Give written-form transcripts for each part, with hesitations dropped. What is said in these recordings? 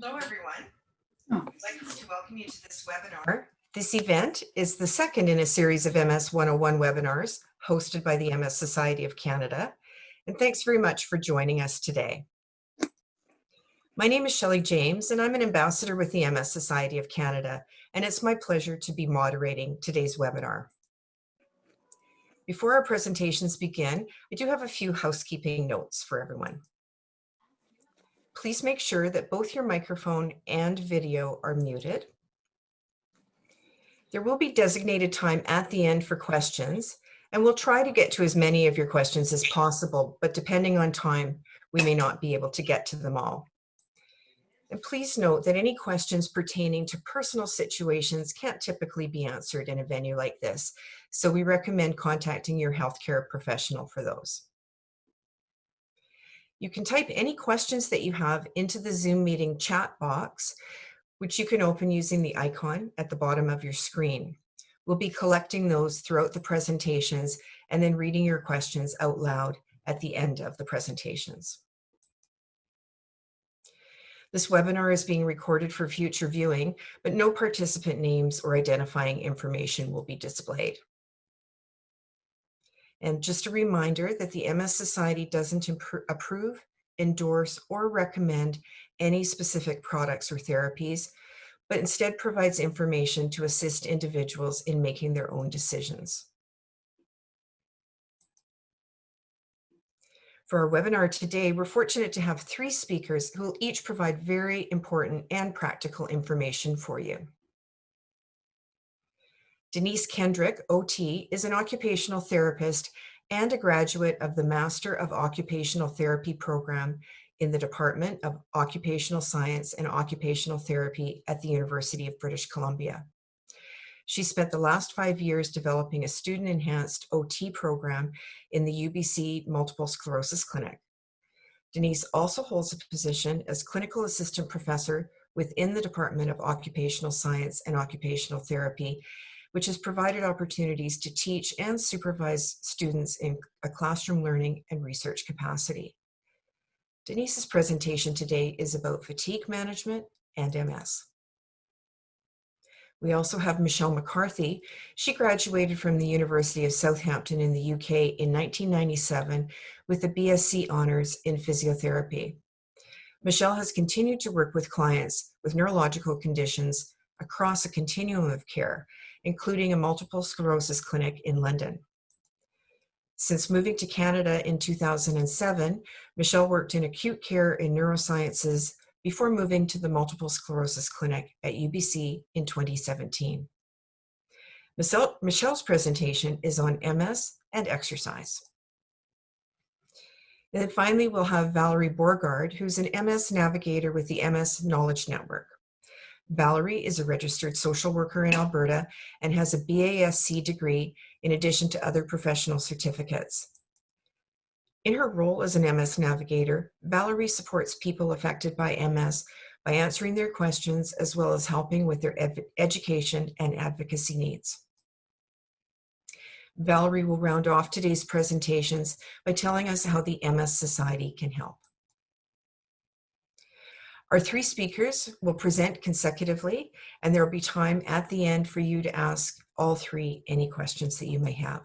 Hello, everyone. I'd like to welcome you to this webinar. This event is the second in a series of MS 101 webinars hosted by the MS Society of Canada. And thanks very much for joining us today. My name is Shelley James, and I'm an ambassador with the MS Society of Canada, and it's my pleasure to be moderating today's webinar. Before our presentations begin, I do have a few housekeeping notes for everyone. Please make sure that both your microphone and video are muted. There will be designated time at the end for questions, and we'll try to get to as many of your questions as possible, but depending on time, we may not be able to get to them all. And please note that any questions pertaining to personal situations can't typically be answered in a venue like this, so we recommend contacting your healthcare professional for those. You can type any questions that you have into the Zoom meeting chat box, which you can open using the icon at the bottom of your screen. We'll be collecting those throughout the presentations and then reading your questions out loud at the end of the presentations. This webinar is being recorded for future viewing, but no participant names or identifying information will be displayed. And just a reminder that the MS Society doesn't approve, endorse, or recommend any specific products or therapies, but instead provides information to assist individuals in making their own decisions. For our webinar today, we're fortunate to have 3 speakers who will each provide very important and practical information for you. Denise Kendrick, OT, is an occupational therapist and a graduate of the Master of Occupational Therapy program in the Department of Occupational Science and Occupational Therapy at the University of British Columbia. She spent the last 5 years developing a student-enhanced OT program in the UBC Multiple Sclerosis Clinic. Denise also holds a position as clinical assistant professor within the Department of Occupational Science and Occupational Therapy, which has provided opportunities to teach and supervise students in a classroom learning and research capacity. Denise's presentation today is about fatigue management and MS. We also have Michelle McCarthy. She graduated from the University of Southampton in the UK in 1997 with a BSc Honours in Physiotherapy. Michelle has continued to work with clients with neurological conditions across a continuum of care, including a multiple sclerosis clinic in London. Since moving to Canada in 2007, Michelle worked in acute care in neurosciences before moving to the multiple sclerosis clinic at UBC in 2017. Michelle's presentation is on MS and exercise. And then finally, we'll have Valerie Borggard, who's an MS Navigator with the MS Knowledge Network. Valerie is a registered social worker in Alberta and has a BASc degree in addition to other professional certificates. In her role as an MS Navigator, Valerie supports people affected by MS by answering their questions as well as helping with their education and advocacy needs. Valerie will round off today's presentations by telling us how the MS Society can help. Our 3 speakers will present consecutively, and there will be time at the end for you to ask all 3 any questions that you may have.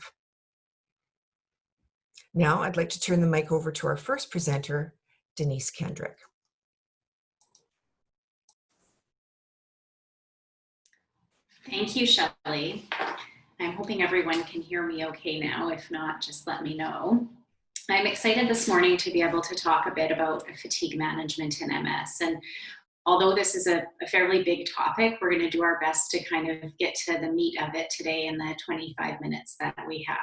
Now, I'd like to turn the mic over to our first presenter, Denise Kendrick. Thank you, Shelley. I'm hoping everyone can hear me okay now. If not, just let me know. I'm excited this morning to be able to talk a bit about fatigue management in MS. And although this is a fairly big topic, we're going to do our best to kind of get to the meat of it today in the 25 minutes that we have.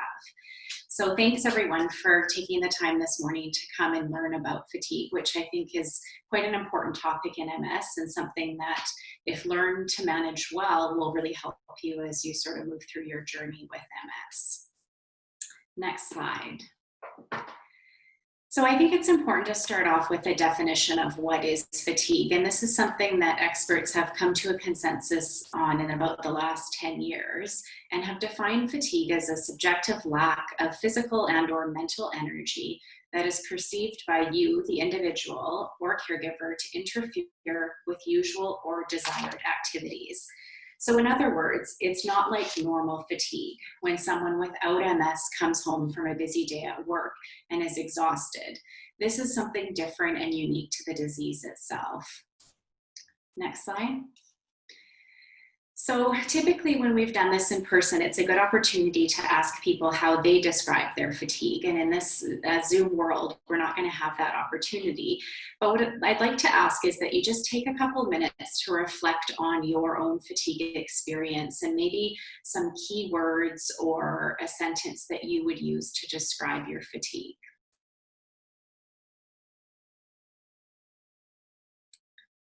So thanks everyone for taking the time this morning to come and learn about fatigue, which I think is quite an important topic in MS and something that, if learned to manage well, will really help you as you sort of move through your journey with MS. Next slide. So I think it's important to start off with a definition of what is fatigue. And this is something that experts have come to a consensus on in about the last 10 years and have defined fatigue as a subjective lack of physical and/or mental energy that is perceived by you, the individual or caregiver, to interfere with usual or desired activities. So in other words, it's not like normal fatigue when someone without MS comes home from a busy day at work and is exhausted. This is something different and unique to the disease itself. Next slide. So typically when we've done this in person, it's a good opportunity to ask people how they describe their fatigue. And in this Zoom world, we're not going to have that opportunity. But what I'd like to ask is that you just take a couple minutes to reflect on your own fatigue experience and maybe some key words or a sentence that you would use to describe your fatigue.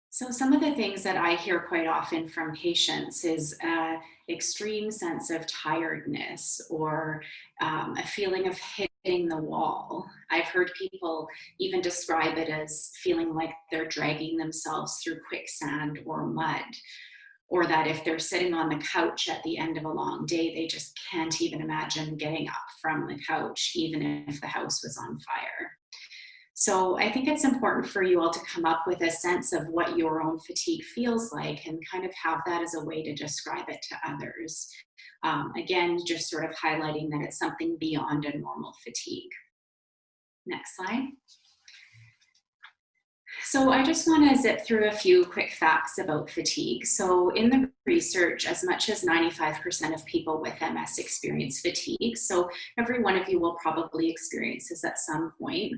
So some of the things that I hear quite often from patients is an extreme sense of tiredness or a feeling of hitting the wall. I've heard people even describe it as feeling like they're dragging themselves through quicksand or mud, or that if they're sitting on the couch at the end of a long day, they just can't even imagine getting up from the couch, even if the house was on fire. So I think it's important for you all to come up with a sense of what your own fatigue feels like and kind of have that as a way to describe it to others. Again, just sort of highlighting that it's something beyond a normal fatigue. Next slide. So I just want to zip through a few quick facts about fatigue. So in the research, as much as 95% of people with MS experience fatigue. So every one of you will probably experience this at some point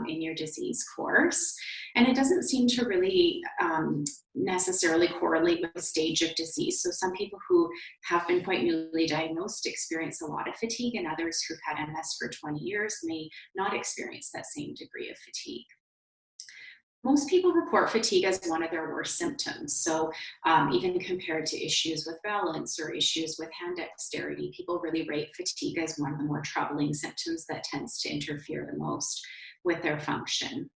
in your disease course. And it doesn't seem to really necessarily correlate with the stage of disease. So some people who have been quite newly diagnosed experience a lot of fatigue, and others who've had MS for 20 years may not experience that same degree of fatigue. Most people report fatigue as one of their worst symptoms. So even compared to issues with balance or issues with hand dexterity, people really rate fatigue as one of the more troubling symptoms that tends to interfere the most with their function.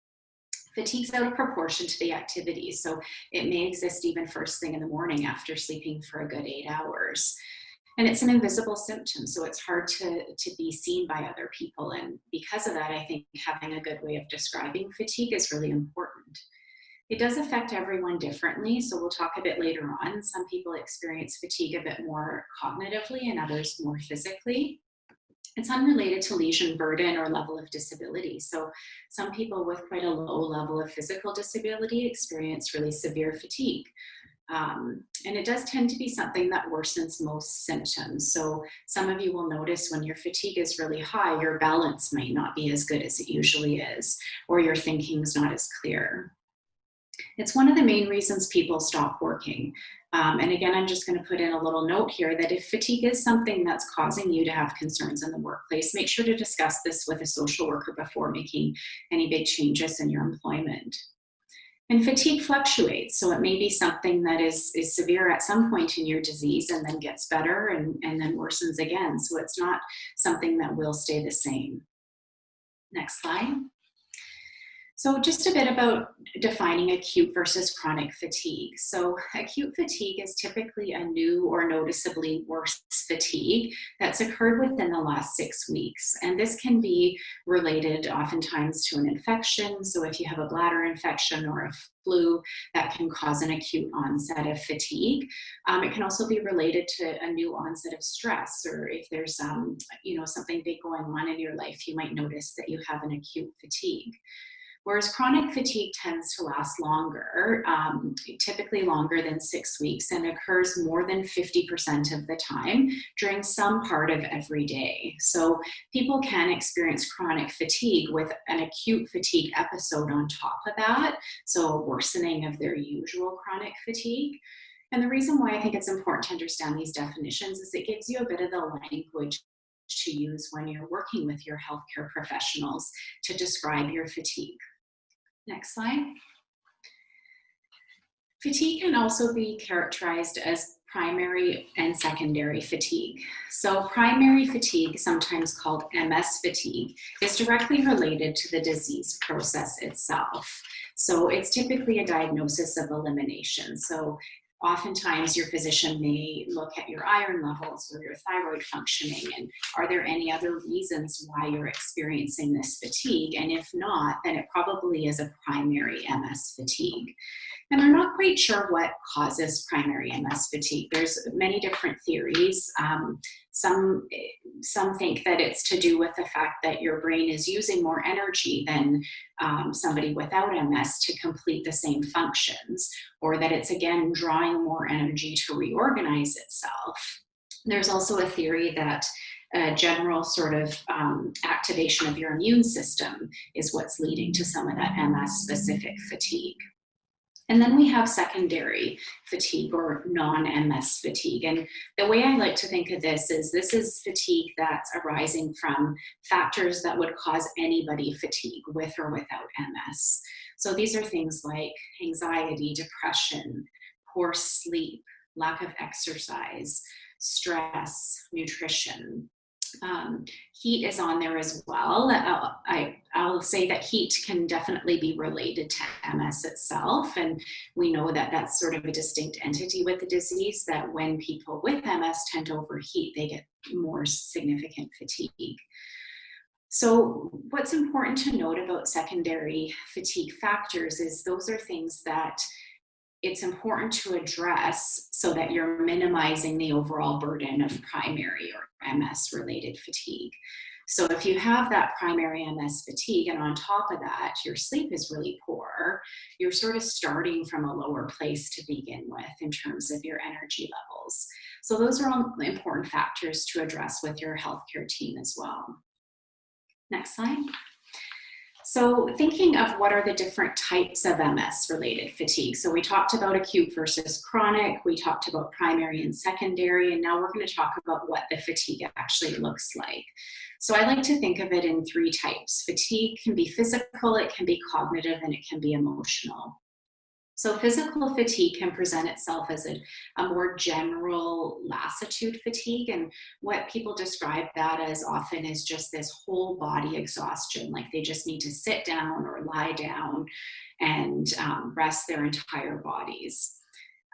Fatigue's out of proportion to the activity, so it may exist even first thing in the morning after sleeping for a good 8 hours. And it's an invisible symptom, so it's hard to be seen by other people. And because of that, I think having a good way of describing fatigue is really important. It does affect everyone differently, so we'll talk a bit later on. Some people experience fatigue a bit more cognitively and others more physically. It's unrelated to lesion burden or level of disability. So some people with quite a low level of physical disability experience really severe fatigue. And it does tend to be something that worsens most symptoms. So some of you will notice when your fatigue is really high, your balance might not be as good as it usually is, or your thinking is not as clear. It's one of the main reasons people stop working. And again, I'm just going to put in a little note here that if fatigue is something that's causing you to have concerns in the workplace, make sure to discuss this with a social worker before making any big changes in your employment. And fatigue fluctuates, so it may be something that is severe at some point in your disease and then gets better and then worsens again. So it's not something that will stay the same. Next slide. So just a bit about defining acute versus chronic fatigue. So acute fatigue is typically a new or noticeably worse fatigue that's occurred within the last 6 weeks. And this can be related oftentimes to an infection. So if you have a bladder infection or a flu, that can cause an acute onset of fatigue. It can also be related to a new onset of stress, or if there's something big going on in your life, you might notice that you have an acute fatigue. Whereas chronic fatigue tends to last longer, typically longer than 6 weeks, and occurs more than 50% of the time during some part of every day. So people can experience chronic fatigue with an acute fatigue episode on top of that, so a worsening of their usual chronic fatigue. And the reason why I think it's important to understand these definitions is it gives you a bit of the language to use when you're working with your healthcare professionals to describe your fatigue. Next slide. Fatigue can also be characterized as primary and secondary fatigue. So primary fatigue, sometimes called MS fatigue, is directly related to the disease process itself. So it's typically a diagnosis of elimination. So oftentimes your physician may look at your iron levels or your thyroid functioning, and are there any other reasons why you're experiencing this fatigue? And if not, then it probably is a primary MS fatigue. And they're not quite sure what causes primary MS fatigue. There's many different theories. Some think that it's to do with the fact that your brain is using more energy than somebody without MS to complete the same functions, or that it's again drawing more energy to reorganize itself. There's also a theory that general sort of activation of your immune system is what's leading to some of that MS-specific fatigue. And then we have secondary fatigue or non-MS fatigue. And the way I like to think of this is fatigue that's arising from factors that would cause anybody fatigue with or without MS. So these are things like anxiety, depression, poor sleep, lack of exercise, stress, nutrition. Heat is on there as well. I'll say that heat can definitely be related to MS itself. And we know that that's sort of a distinct entity with the disease, that when people with MS tend to overheat, they get more significant fatigue. So what's important to note about secondary fatigue factors is those are things that it's important to address so that you're minimizing the overall burden of primary or MS related fatigue. So if you have that primary MS fatigue and on top of that, your sleep is really poor, you're sort of starting from a lower place to begin with in terms of your energy levels. So those are all important factors to address with your healthcare team as well. Next slide. So thinking of what are the different types of MS-related fatigue. So we talked about acute versus chronic, we talked about primary and secondary, and now we're going to talk about what the fatigue actually looks like. So I like to think of it in three types. Fatigue can be physical, it can be cognitive, and it can be emotional. So physical fatigue can present itself as a more general lassitude fatigue. And what people describe that as often is just this whole body exhaustion, like they just need to sit down or lie down and rest their entire bodies.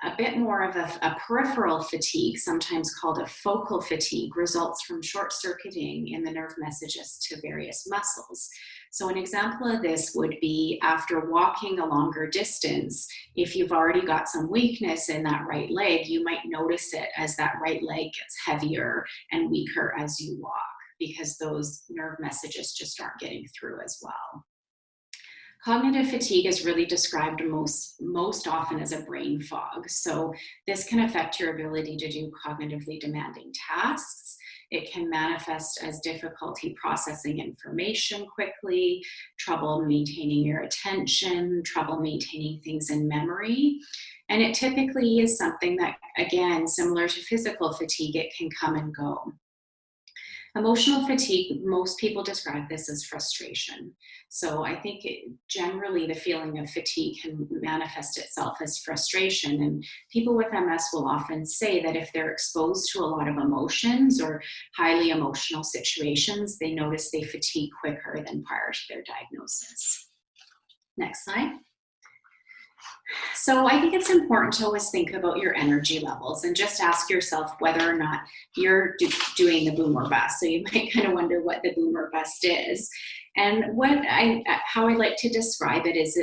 A bit more of a peripheral fatigue, sometimes called a focal fatigue, results from short-circuiting in the nerve messages to various muscles. So an example of this would be after walking a longer distance, if you've already got some weakness in that right leg, you might notice it as that right leg gets heavier and weaker as you walk, because those nerve messages just aren't getting through as well. Cognitive fatigue is really described most often as a brain fog. So this can affect your ability to do cognitively demanding tasks. It can manifest as difficulty processing information quickly, trouble maintaining your attention, trouble maintaining things in memory. And it typically is something that, again, similar to physical fatigue, it can come and go. Emotional fatigue, most people describe this as frustration. So I think generally the feeling of fatigue can manifest itself as frustration. And people with MS will often say that if they're exposed to a lot of emotions or highly emotional situations, they notice they fatigue quicker than prior to their diagnosis. Next slide. So I think it's important to always think about your energy levels and just ask yourself whether or not you're doing the boom or bust. So you might kind of wonder what the boom or bust is. And how I like to describe it is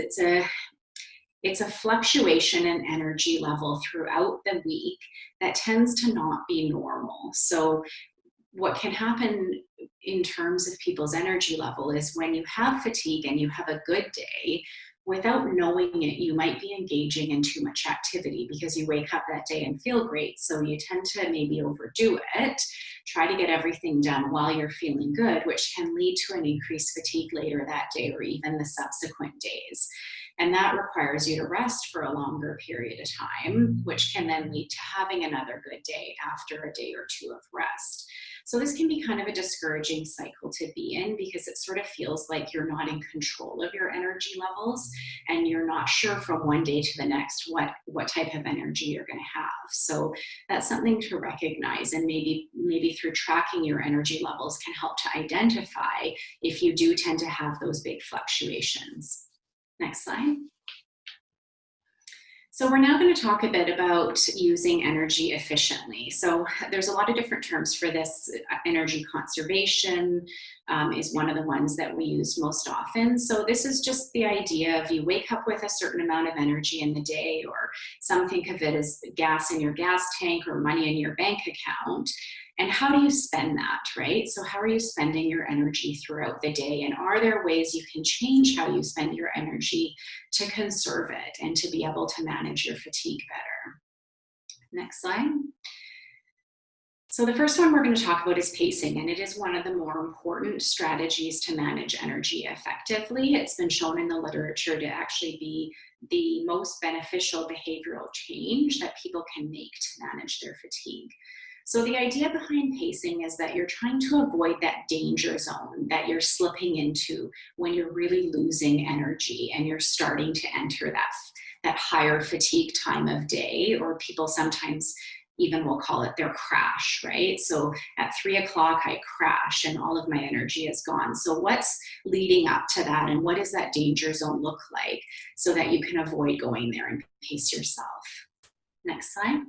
it's a fluctuation in energy level throughout the week that tends to not be normal. So what can happen in terms of people's energy level is when you have fatigue and you have a good day, without knowing it, you might be engaging in too much activity because you wake up that day and feel great. So you tend to maybe overdo it, try to get everything done while you're feeling good, which can lead to an increased fatigue later that day or even the subsequent days. And that requires you to rest for a longer period of time, which can then lead to having another good day after a day or two of rest. So this can be kind of a discouraging cycle to be in because it sort of feels like you're not in control of your energy levels and you're not sure from one day to the next what type of energy you're going to have. So that's something to recognize, and maybe through tracking your energy levels can help to identify if you do tend to have those big fluctuations. Next slide. So we're now going to talk a bit about using energy efficiently. So there's a lot of different terms for this. Energy conservation is one of the ones that we use most often. So this is just the idea of you wake up with a certain amount of energy in the day, or some think of it as gas in your gas tank or money in your bank account. And how do you spend that, right? So how are you spending your energy throughout the day? And are there ways you can change how you spend your energy to conserve it and to be able to manage your fatigue better? Next slide. So the first one we're going to talk about is pacing, and it is one of the more important strategies to manage energy effectively. It's been shown in the literature to actually be the most beneficial behavioral change that people can make to manage their fatigue. So the idea behind pacing is that you're trying to avoid that danger zone that you're slipping into when you're really losing energy and you're starting to enter that higher fatigue time of day, or people sometimes even will call it their crash, right? So at 3 o'clock, I crash and all of my energy is gone. So what's leading up to that, and what does that danger zone look like so that you can avoid going there and pace yourself? Next slide.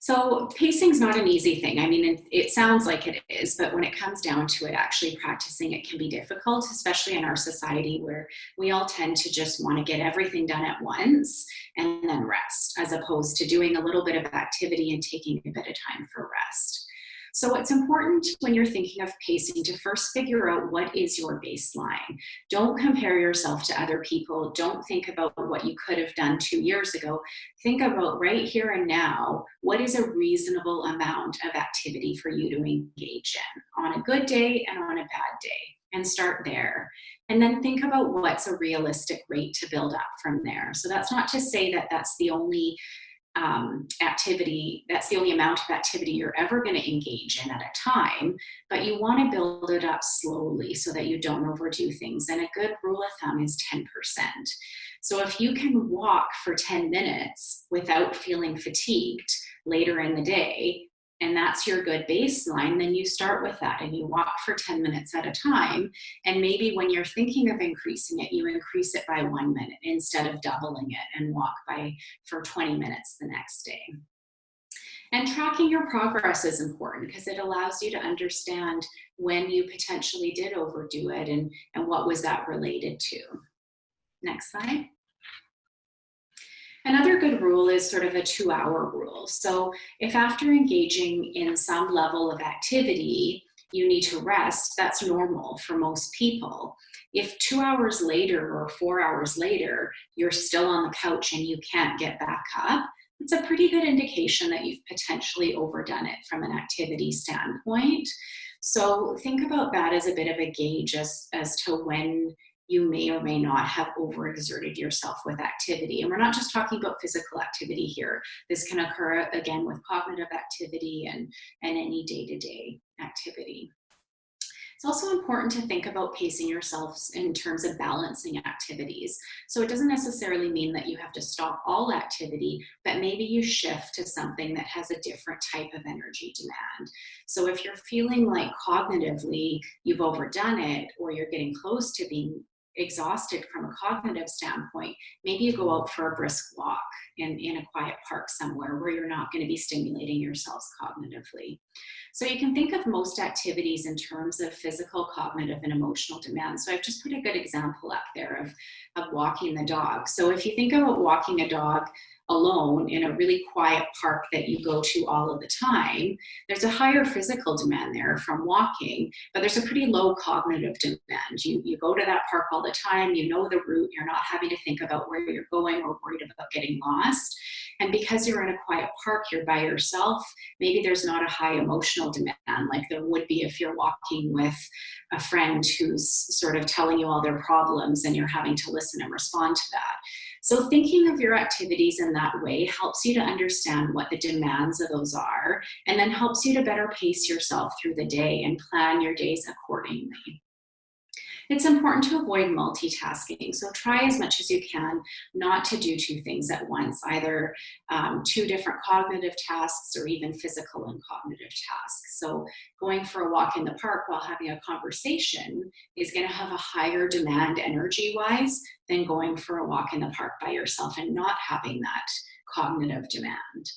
So pacing is not an easy thing. I mean, it sounds like it is, but when it comes down to it, actually practicing it can be difficult, especially in our society where we all tend to just want to get everything done at once and then rest, as opposed to doing a little bit of activity and taking a bit of time for rest. So it's important when you're thinking of pacing to first figure out what is your baseline. Don't compare yourself to other people. Don't think about what you could have done 2 years ago. Think about right here and now, what is a reasonable amount of activity for you to engage in on a good day and on a bad day, and start there. And then think about what's a realistic rate to build up from there. So that's not to say that that's the only activity, that's the only amount of activity you're ever going to engage in at a time, but you want to build it up slowly so that you don't overdo things. And a good rule of thumb is 10%. So if you can walk for 10 minutes without feeling fatigued later in the day, and that's your good baseline, then you start with that and you walk for 10 minutes at a time. And maybe when you're thinking of increasing it, you increase it by 1 minute instead of doubling it, and walk for 20 minutes the next day. And tracking your progress is important because it allows you to understand when you potentially did overdo it and what was that related to. Next slide. Another good rule is sort of a 2-hour rule. So if after engaging in some level of activity, you need to rest, that's normal for most people. If 2 hours later or 4 hours later, you're still on the couch and you can't get back up, it's a pretty good indication that you've potentially overdone it from an activity standpoint. So think about that as a bit of a gauge as to when you may or may not have overexerted yourself with activity. And we're not just talking about physical activity here. This can occur again with cognitive activity and any day-to-day activity. It's also important to think about pacing yourselves in terms of balancing activities. So it doesn't necessarily mean that you have to stop all activity, but maybe you shift to something that has a different type of energy demand. So if you're feeling like cognitively you've overdone it, or you're getting close to being exhausted from a cognitive standpoint, maybe you go out for a brisk walk in a quiet park somewhere where you're not going to be stimulating yourselves cognitively. So you can think of most activities in terms of physical, cognitive, and emotional demand. So I've just put a good example up there of walking the dog. So if you think about walking a dog alone in a really quiet park that you go to all of the time, there's a higher physical demand there from walking, but there's a pretty low cognitive demand. You go to that park all the time, you know the route, you're not having to think about where you're going or worried about getting lost. And because you're in a quiet park, you're by yourself, maybe there's not a high emotional demand like there would be if you're walking with a friend who's sort of telling you all their problems and you're having to listen and respond to that. So thinking of your activities in that way helps you to understand what the demands of those are, and then helps you to better pace yourself through the day and plan your days accordingly. It's important to avoid multitasking. So try as much as you can not to do two things at once, either two different cognitive tasks or even physical and cognitive tasks. So going for a walk in the park while having a conversation is going to have a higher demand energy-wise than going for a walk in the park by yourself and not having that cognitive demand.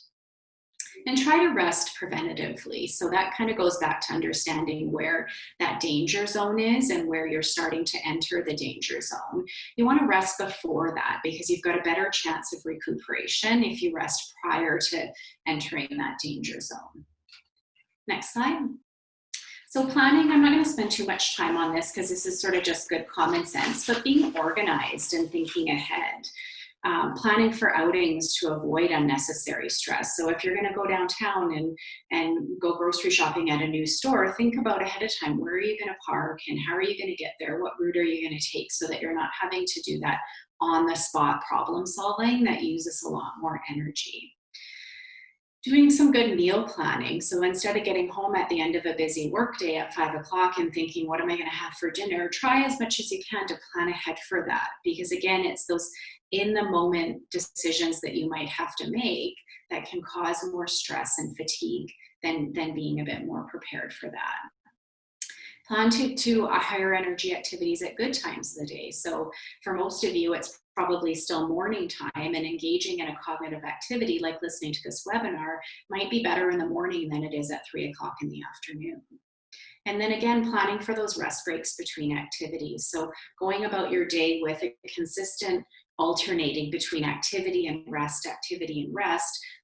And try to rest preventatively. So that kind of goes back to understanding where that danger zone is and where you're starting to enter the danger zone. You want to rest before that because you've got a better chance of recuperation if you rest prior to entering that danger zone. Next slide. So planning, I'm not going to spend too much time on this because this is sort of just good common sense, but being organized and thinking ahead. Planning for outings to avoid unnecessary stress. So if you're going to go downtown and go grocery shopping at a new store, think about ahead of time, where are you going to park and how are you going to get there? What route are you going to take so that you're not having to do that on the spot problem solving that uses a lot more energy. Doing some good meal planning. So instead of getting home at the end of a busy workday at 5 o'clock and thinking, what am I going to have for dinner? Try as much as you can to plan ahead for that. Because again, it's those in the moment decisions that you might have to make that can cause more stress and fatigue than being a bit more prepared for that. Plan to higher energy activities at good times of the day. So for most of you, it's probably still morning time, and engaging in a cognitive activity like listening to this webinar might be better in the morning than it is at 3 o'clock in the afternoon. And then again, planning for those rest breaks between activities. So going about your day with a consistent alternating between activity and rest,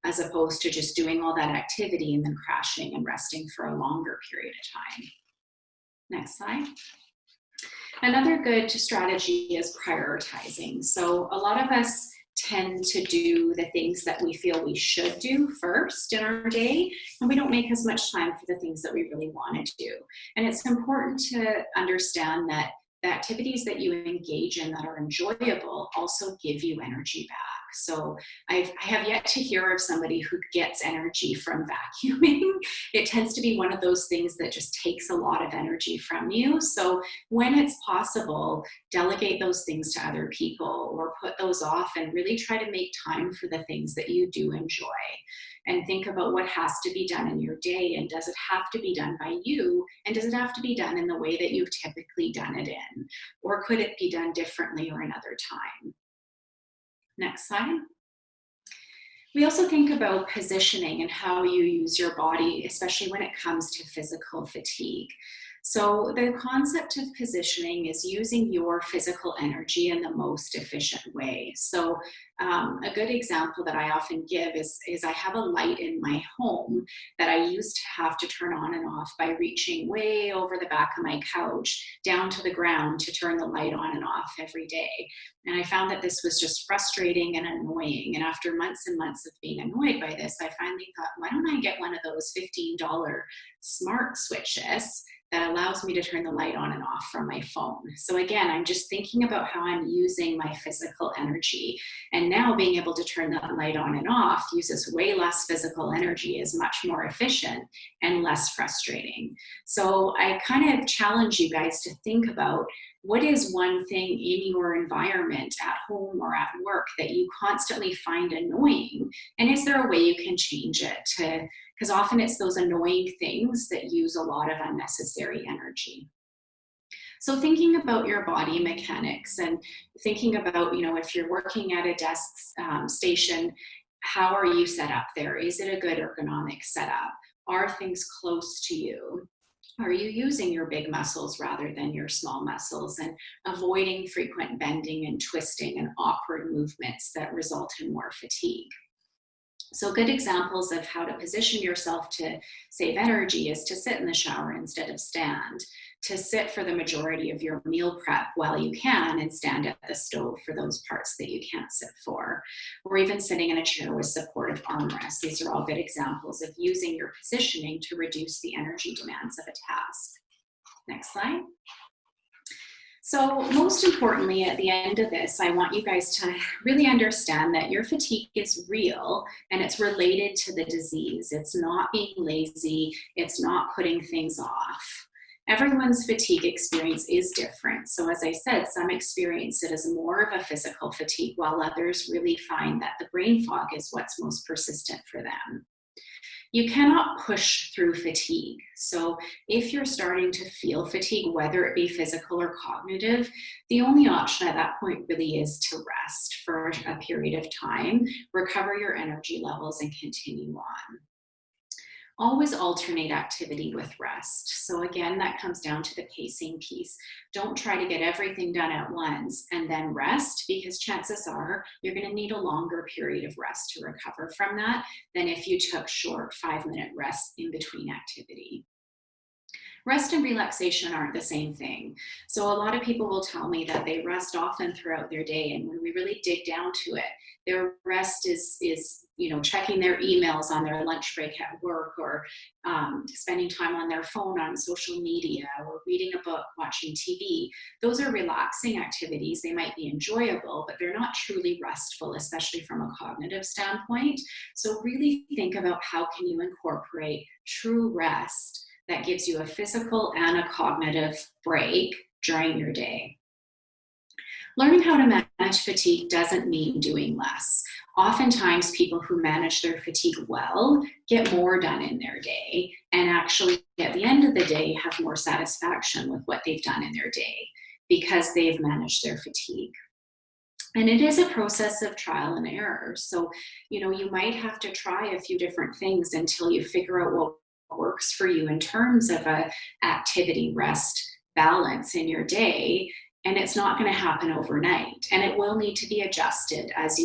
as opposed to just doing all that activity and then crashing and resting for a longer period of time. Next slide. Another good strategy is prioritizing. So a lot of us tend to do the things that we feel we should do first in our day, and we don't make as much time for the things that we really want to do. And it's important to understand that the activities that you engage in that are enjoyable also give you energy back. So I have yet to hear of somebody who gets energy from vacuuming. It tends to be one of those things that just takes a lot of energy from you. So when it's possible, delegate those things to other people or put those off and really try to make time for the things that you do enjoy. And think about what has to be done in your day, and does it have to be done by you, and does it have to be done in the way that you've typically done it in, or could it be done differently or another time? Next slide. We also think about positioning and how you use your body, especially when it comes to physical fatigue. So the concept of positioning is using your physical energy in the most efficient way. So a good example that I often give is I have a light in my home that I used to have to turn on and off by reaching way over the back of my couch down to the ground to turn the light on and off every day. And I found that this was just frustrating and annoying. And after months and months of being annoyed by this, I finally thought, why don't I get one of those $15 smart switches that allows me to turn the light on and off from my phone. So again, I'm just thinking about how I'm using my physical energy. And now being able to turn that light on and off uses way less physical energy, is much more efficient and less frustrating. So I kind of challenge you guys to think about, what is one thing in your environment at home or at work that you constantly find annoying? And is there a way you can change it because often it's those annoying things that use a lot of unnecessary energy. So thinking about your body mechanics and thinking about, if you're working at a desk station, how are you set up there? Is it a good ergonomic setup? Are things close to you? Are you using your big muscles rather than your small muscles, and avoiding frequent bending and twisting and awkward movements that result in more fatigue? So good examples of how to position yourself to save energy is to sit in the shower instead of stand, to sit for the majority of your meal prep while you can and stand at the stove for those parts that you can't sit for, or even sitting in a chair with supportive armrests. These are all good examples of using your positioning to reduce the energy demands of a task. Next slide. So most importantly, at the end of this, I want you guys to really understand that your fatigue is real and it's related to the disease. It's not being lazy. It's not putting things off. Everyone's fatigue experience is different. So as I said, some experience it as more of a physical fatigue, while others really find that the brain fog is what's most persistent for them. You cannot push through fatigue. So if you're starting to feel fatigue, whether it be physical or cognitive, the only option at that point really is to rest for a period of time, recover your energy levels, and continue on. Always alternate activity with rest. So again, that comes down to the pacing piece. Don't try to get everything done at once and then rest, because chances are you're going to need a longer period of rest to recover from that than if you took short 5-minute rests in between activity. Rest and relaxation aren't the same thing. So a lot of people will tell me that they rest often throughout their day, and when we really dig down to it, their rest is checking their emails on their lunch break at work, or spending time on their phone on social media, or reading a book, watching TV. Those are relaxing activities. They might be enjoyable, but they're not truly restful, especially from a cognitive standpoint. So really think about how can you incorporate true rest that gives you a physical and a cognitive break during your day. Learning how to manage fatigue doesn't mean doing less. Oftentimes, people who manage their fatigue well get more done in their day, and actually at the end of the day have more satisfaction with what they've done in their day because they've managed their fatigue. And it is a process of trial and error. So, you might have to try a few different things until you figure out what works for you in terms of a activity rest balance in your day. And it's not going to happen overnight, and it will need to be adjusted as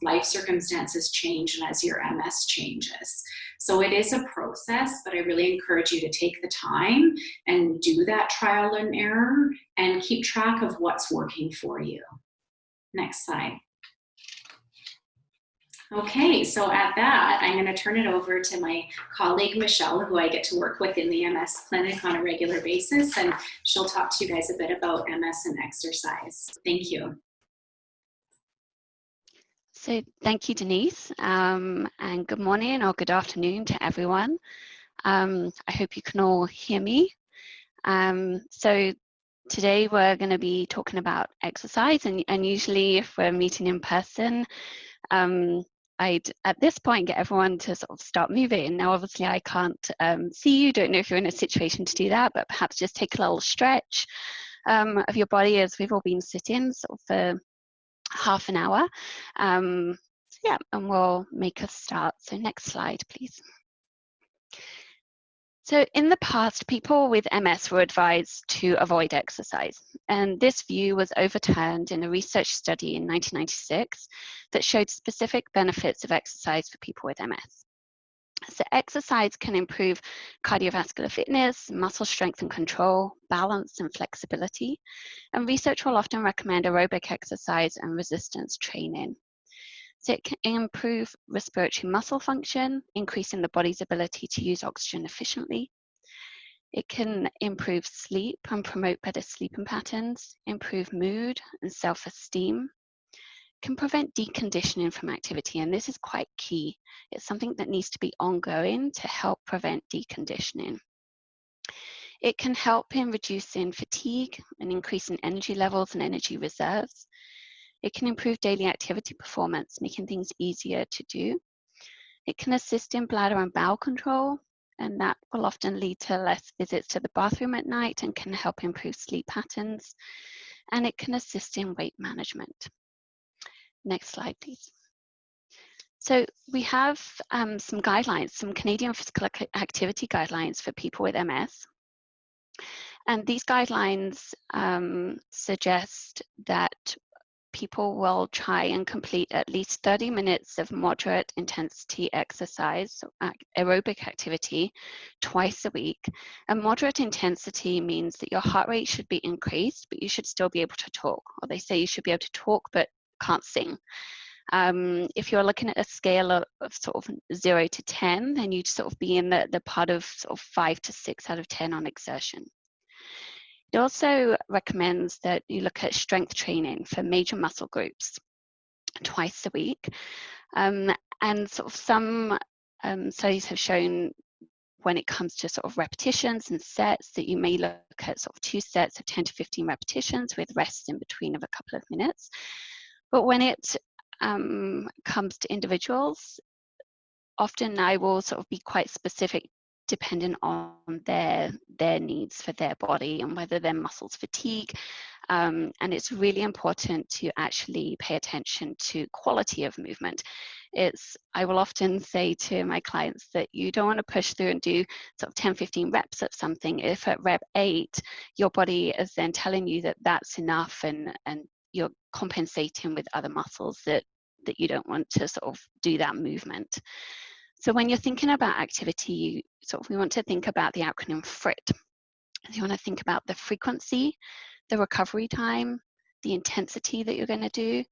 life circumstances change and as your MS changes. So it is a process, but I really encourage you to take the time and do that trial and error and keep track of what's working for you. Next slide. Okay, so at that, I'm going to turn it over to my colleague, Michelle, who I get to work with in the MS clinic on a regular basis, and she'll talk to you guys a bit about MS and exercise. Thank you. So thank you, Denise, and good morning or good afternoon to everyone. I hope you can all hear me. So today we're going to be talking about exercise, and usually if we're meeting in person, I'd at this point get everyone to sort of start moving. Now obviously I can't see you, don't know if you're in a situation to do that, but perhaps just take a little stretch of your body as we've all been sitting sort of for half an hour. So yeah, and we'll make a start. So next slide, please. So in the past, people with MS were advised to avoid exercise, and this view was overturned in a research study in 1996 that showed specific benefits of exercise for people with MS. So exercise can improve cardiovascular fitness, muscle strength and control, balance and flexibility, and research will often recommend aerobic exercise and resistance training. So it can improve respiratory muscle function, increasing the body's ability to use oxygen efficiently. It can improve sleep and promote better sleeping patterns, improve mood and self-esteem. Can prevent deconditioning from activity, and this is quite key. It's something that needs to be ongoing to help prevent deconditioning. It can help in reducing fatigue and increasing energy levels and energy reserves. It can improve daily activity performance, making things easier to do. It can assist in bladder and bowel control, and that will often lead to less visits to the bathroom at night and can help improve sleep patterns. And it can assist in weight management. Next slide, please. So we have some guidelines, some Canadian physical activity guidelines for people with MS. And these guidelines suggest that people will try and complete at least 30 minutes of moderate intensity exercise, so aerobic activity, twice a week. And moderate intensity means that your heart rate should be increased, but you should still be able to talk. Or they say you should be able to talk, but can't sing. If you're looking at a scale of sort of 0 to 10, then you'd sort of be in the part of sort of 5 to 6 out of 10 on exertion. It also recommends that you look at strength training for major muscle groups twice a week. And sort of some studies have shown when it comes to sort of repetitions and sets, that you may look at sort of 2 sets of 10 to 15 repetitions with rests in between of a couple of minutes. But when it comes to individuals, often I will sort of be quite specific dependent on their needs for their body and whether their muscles fatigue. And it's really important to actually pay attention to quality of movement. I will often say to my clients that you don't want to push through and do sort of 10, 15 reps of something if at rep 8, your body is then telling you that that's enough, and you're compensating with other muscles that you don't want to sort of do that movement. So when you're thinking about activity, we want to think about the acronym FRIT. You want to think about the frequency, the recovery time, the intensity that you're going to do,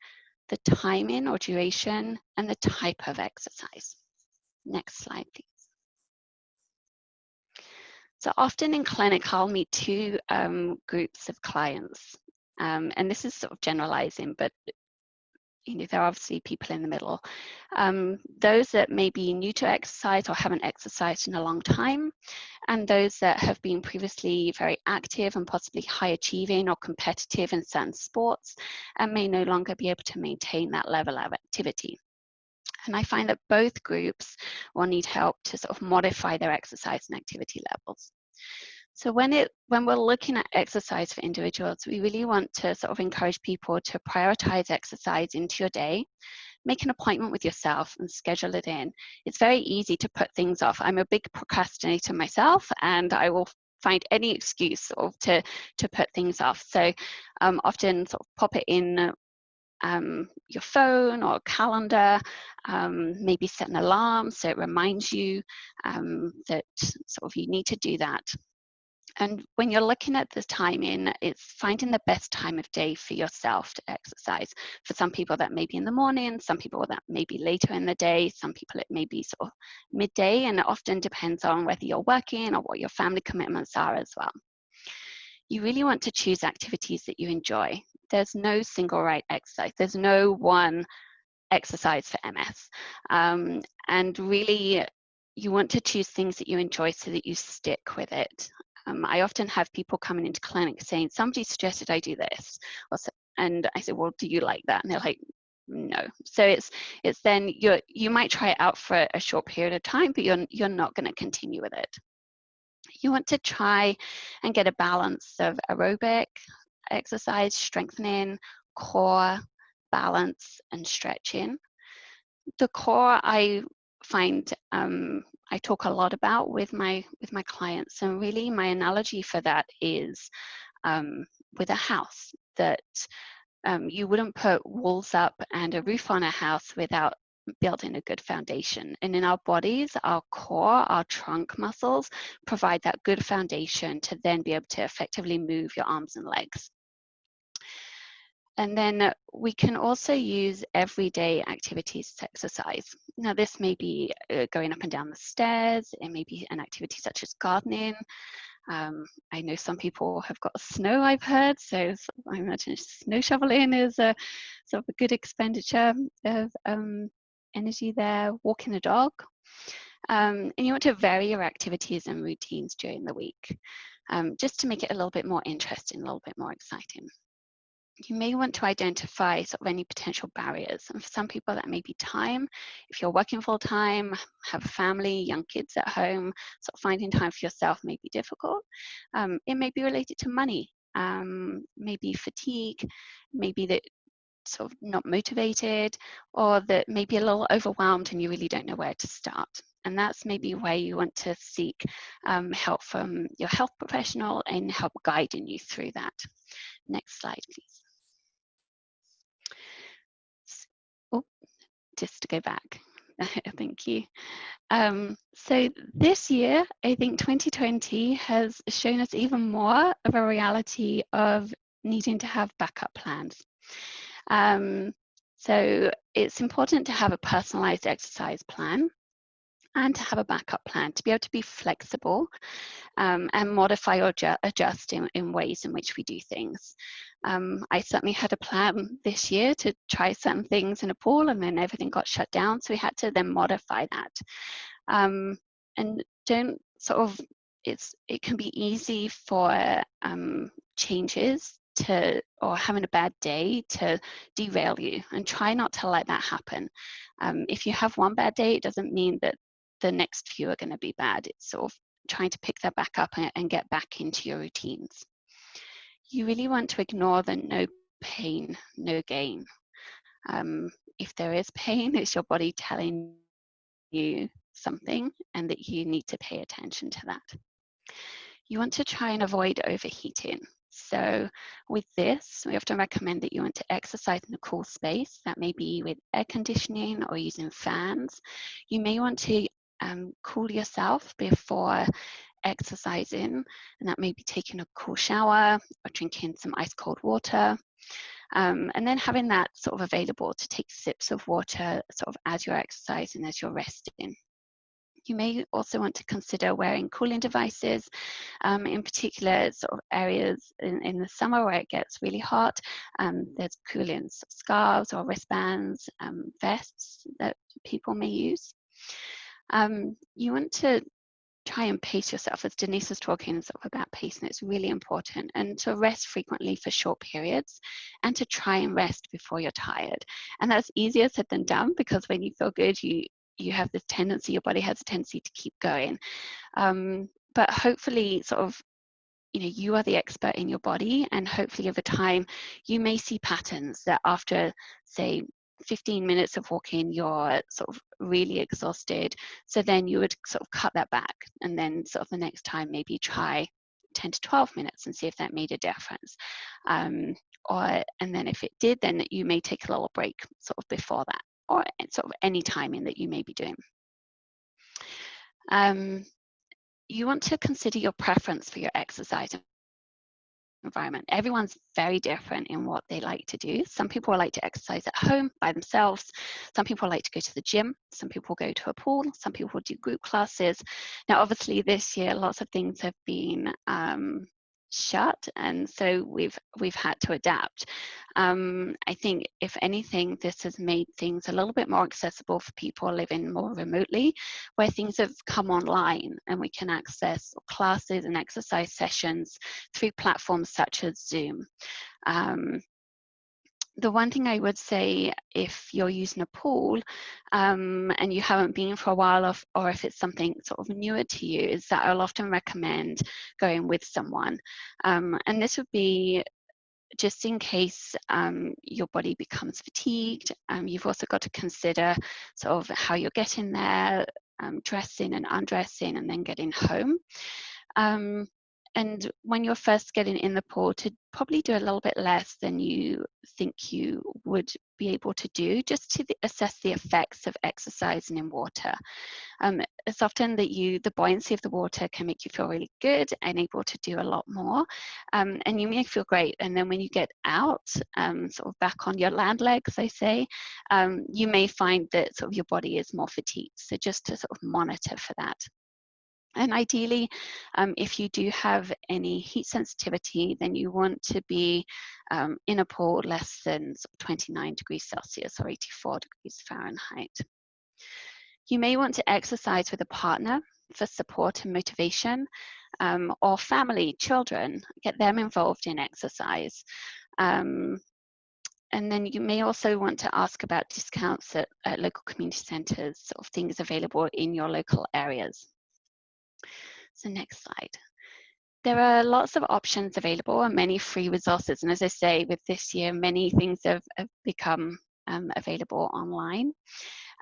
the timing or duration, and the type of exercise. Next slide, please. So often in clinic, I'll meet 2 groups of clients. And this is sort of generalizing, but there are obviously people in the middle. Those that may be new to exercise or haven't exercised in a long time, and those that have been previously very active and possibly high achieving or competitive in certain sports and may no longer be able to maintain that level of activity. And I find that both groups will need help to sort of modify their exercise and activity levels. So when we're looking at exercise for individuals, we really want to sort of encourage people to prioritize exercise into your day, make an appointment with yourself and schedule it in. It's very easy to put things off. I'm a big procrastinator myself, and I will find any excuse sort of to put things off. So often sort of pop it in your phone or calendar, maybe set an alarm so it reminds you that sort of you need to do that. And when you're looking at the timing, it's finding the best time of day for yourself to exercise. For some people that may be in the morning, some people that may be later in the day, some people it may be sort of midday, and it often depends on whether you're working or what your family commitments are as well. You really want to choose activities that you enjoy. There's no single right exercise. There's no one exercise for MS. And really, you want to choose things that you enjoy so that you stick with it. I often have people coming into clinic saying, somebody suggested I do this. And I say, well, do you like that? And they're like, no. So it's then you might try it out for a short period of time, but you're not going to continue with it. You want to try and get a balance of aerobic exercise, strengthening, core, balance, and stretching. The core I find I talk a lot about with my clients, and really my analogy for that is with a house, that you wouldn't put walls up and a roof on a house without building a good foundation. And in our bodies, our core, our trunk muscles provide that good foundation to then be able to effectively move your arms and legs. And then we can also use everyday activities to exercise. Now, this may be going up and down the stairs. It may be an activity such as gardening. I know some people have got snow, I've heard, so I imagine snow shoveling is a sort of a good expenditure of energy there. Walking a dog. And you want to vary your activities and routines during the week, just to make it a little bit more interesting, a little bit more exciting. You may want to identify sort of any potential barriers. And for some people that may be time. If you're working full time, have a family, young kids at home, sort of finding time for yourself may be difficult. It may be related to money, maybe fatigue, maybe that sort of not motivated, or that maybe a little overwhelmed and you really don't know where to start. And that's maybe where you want to seek help from your health professional and help guiding you through that. Next slide, please. Oh, just to go back. Thank you. So this year, I think 2020 has shown us even more of a reality of needing to have backup plans. So it's important to have a personalized exercise plan and to have a backup plan, to be able to be flexible and modify or adjust in ways in which we do things. I certainly had a plan this year to try certain things in a pool, and then everything got shut down, so we had to then modify that. And don't it can be easy for changes or having a bad day to derail you, and try not to let that happen. If you have one bad day, it doesn't mean that the next few are going to be bad. It's sort of trying to pick that back up and get back into your routines. You really want to ignore the no pain, no gain. If there is pain, it's your body telling you something, and that you need to pay attention to that. You want to try and avoid overheating. So with this, we often recommend that you want to exercise in a cool space. That may be with air conditioning or using fans. You may want to cool yourself before exercising, and that may be taking a cool shower or drinking some ice cold water. And then having that sort of available to take sips of water sort of as you're exercising, as you're resting. You may also want to consider wearing cooling devices, in particular sort of areas in the summer where it gets really hot. There's cooling scarves or wristbands, vests that people may use. You want to try and pace yourself, as Denise was talking sort of about pacing. It's really important, and to rest frequently for short periods, and to try and rest before you're tired. And that's easier said than done, because when you feel good, you have this tendency, your body has a tendency to keep going. But hopefully sort of, you are the expert in your body, and hopefully over time you may see patterns that after, say, 15 minutes of walking, you're sort of really exhausted. So then you would sort of cut that back, and then sort of the next time maybe try 10 to 12 minutes and see if that made a difference. And then if it did, then you may take a little break sort of before that, or sort of any timing that you may be doing. You want to consider your preference for your exercise environment. Everyone's very different in what they like to do. Some people like to exercise at home by themselves. Some people like to go to the gym. Some people go to a pool. Some people do group classes. Now, obviously, this year, lots of things have been shut, and so we've had to adapt. I think if anything, this has made things a little bit more accessible for people living more remotely, where things have come online and we can access classes and exercise sessions through platforms such as Zoom. The one thing I would say, if you're using a pool and you haven't been for a while, or if it's something sort of newer to you, is that I'll often recommend going with someone. And this would be just in case your body becomes fatigued. You've also got to consider sort of how you're getting there, dressing and undressing, and then getting home. And when you're first getting in the pool, to probably do a little bit less than you think you would be able to do, just to assess the effects of exercising in water. It's often that the buoyancy of the water can make you feel really good and able to do a lot more, and you may feel great. And then when you get out, sort of back on your land legs, I say, you may find that sort of your body is more fatigued. So just to sort of monitor for that. And ideally, if you do have any heat sensitivity, then you want to be in a pool less than 29 degrees Celsius or 84 degrees Fahrenheit. You may want to exercise with a partner for support and motivation, or family, children, get them involved in exercise. And then you may also want to ask about discounts at local community centres, sort of things available in your local areas. So next slide. There are lots of options available and many free resources. And as I say, with this year, many things have become available online.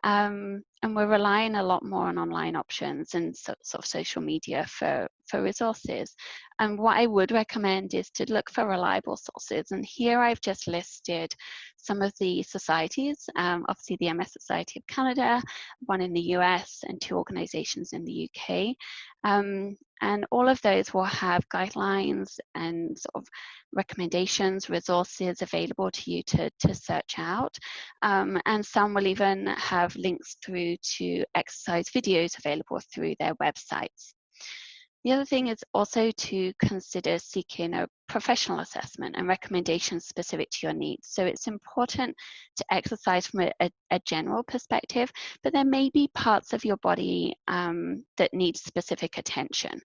And we're relying a lot more on online options and sort of social media for resources. And what I would recommend is to look for reliable sources. And here I've just listed some of the societies, obviously the MS Society of Canada, one in the US, and 2 organizations in the UK. And all of those will have guidelines and sort of recommendations, resources available to you to search out. And some will even have links through to exercise videos available through their websites. The other thing is also to consider seeking a professional assessment and recommendations specific to your needs. So it's important to exercise from a general perspective, but there may be parts of your body that need specific attention.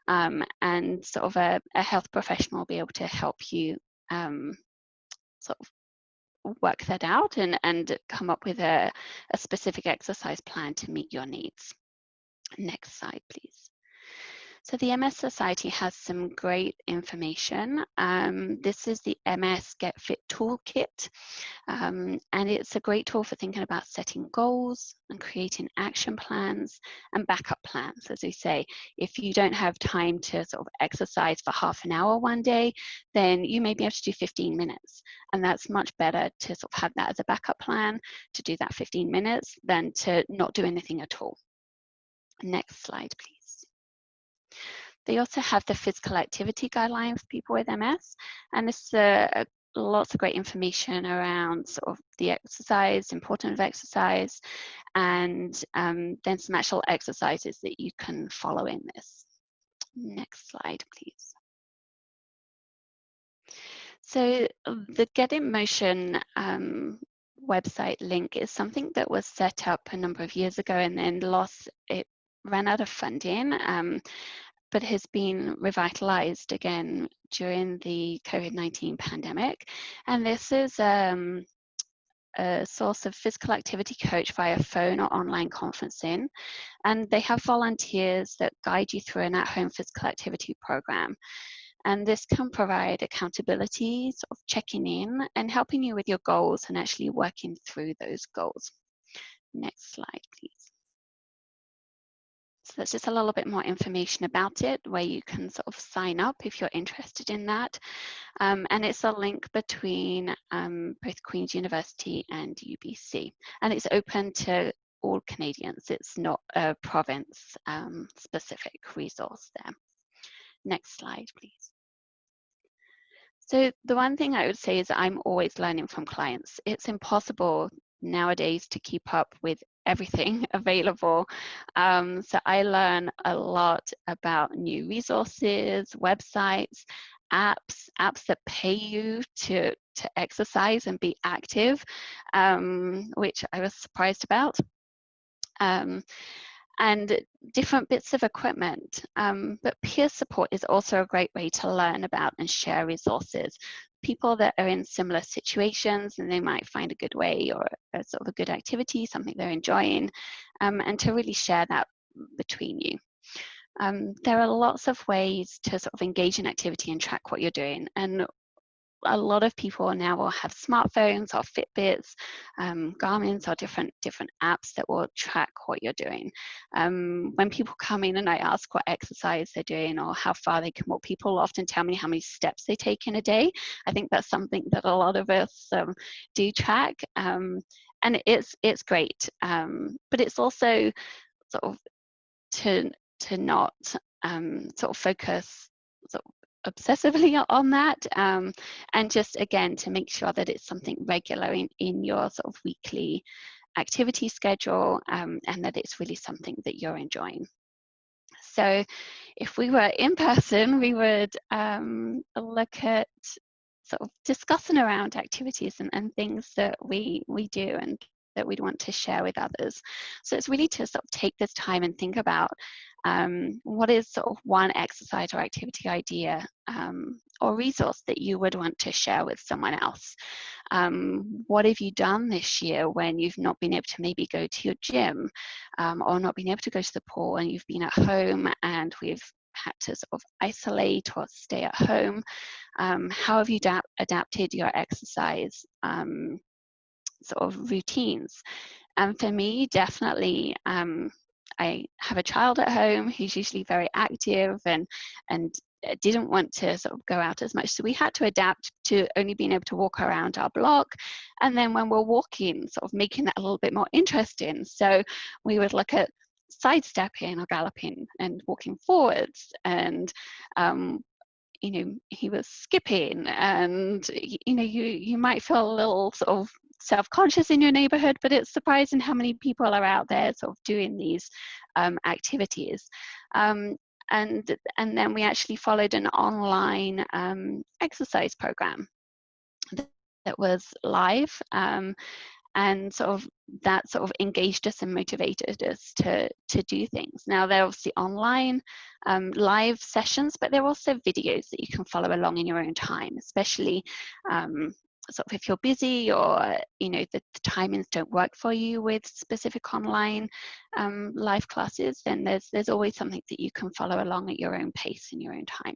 And sort of a health professional will be able to help you sort of work that out and come up with a specific exercise plan to meet your needs. Next slide, please. So the MS Society has some great information. This is the MS Get Fit Toolkit, and it's a great tool for thinking about setting goals and creating action plans and backup plans. As we say, if you don't have time to sort of exercise for half an hour one day, then you may be able to do 15 minutes. And that's much better to sort of have that as a backup plan, to do that 15 minutes, than to not do anything at all. Next slide, please. They also have the physical activity guideline for people with MS, and this is lots of great information around sort of the exercise, importance of exercise, and then some actual exercises that you can follow in this. Next slide, please. So the Get in Motion website link is something that was set up a number of years ago and then it ran out of funding. But has been revitalized again during the COVID-19 pandemic. And this is a source of physical activity coach via phone or online conferencing. And they have volunteers that guide you through an at-home physical activity program. And this can provide accountability, sort of checking in and helping you with your goals and actually working through those goals. Next slide, please. So that's just a little bit more information about it, where you can sort of sign up if you're interested in that. And it's a link between both Queen's University and UBC. And it's open to all Canadians. It's not a province specific resource there. Next slide, please. So the one thing I would say is I'm always learning from clients. It's impossible nowadays to keep up with everything available. So I learn a lot about new resources, websites, apps that pay you to exercise and be active, which I was surprised about. And different bits of equipment. But peer support is also a great way to learn about and share resources. People that are in similar situations and they might find a good way or a sort of a good activity, something they're enjoying, and to really share that between you. There are lots of ways to sort of engage in activity and track what you're doing. And a lot of people now will have smartphones or Fitbits, Garmin's, or different apps that will track what you're doing. When people come in and I ask what exercise they're doing or how far they can walk, people often tell me how many steps they take in a day. I think that's something that a lot of us do track, and it's great. But it's also sort of to not sort of focus sort of obsessively on that, and just again to make sure that it's something regular in your sort of weekly activity schedule, and that it's really something that you're enjoying. So if we were in person, we would look at sort of discussing around activities and things that we do and that we'd want to share with others. So it's really to sort of take this time and think about what is sort of one exercise or activity idea or resource that you would want to share with someone else. What have you done this year when you've not been able to maybe go to your gym, or not been able to go to the pool and you've been at home and we've had to sort of isolate or stay at home? How have you adapted your exercise sort of routines? And for me, definitely, I have a child at home who's usually very active and didn't want to sort of go out as much. So we had to adapt to only being able to walk around our block. And then when we're walking, sort of making that a little bit more interesting. So we would look at sidestepping or galloping and walking forwards, and you know, he was skipping, and you know, you might feel a little sort of self-conscious in your neighborhood, but it's surprising how many people are out there sort of doing these activities. And then we actually followed an online exercise program that was live, and that sort of engaged us and motivated us to do things. Now, they're obviously online live sessions, but they're also videos that you can follow along in your own time, especially sort of if you're busy, or the timings don't work for you with specific online live classes, then there's always something that you can follow along at your own pace in your own time.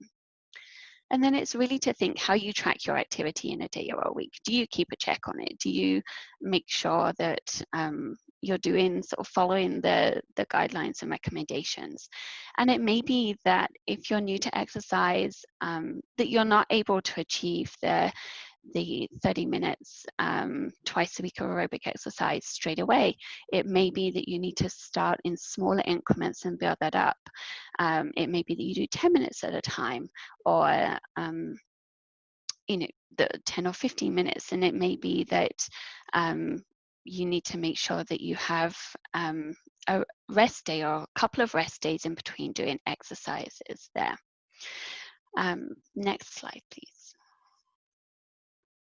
And then it's really to think how you track your activity in a day or a week. Do you keep a check on it? Do you make sure that you're doing, sort of following the guidelines and recommendations? And it may be that if you're new to exercise, that you're not able to achieve the 30 minutes twice a week of aerobic exercise straight away. It may be that you need to start in smaller increments and build that up. It may be that you do 10 minutes at a time, or the 10 or 15 minutes, and it may be that you need to make sure that you have a rest day or a couple of rest days in between doing exercises there. Next slide, please.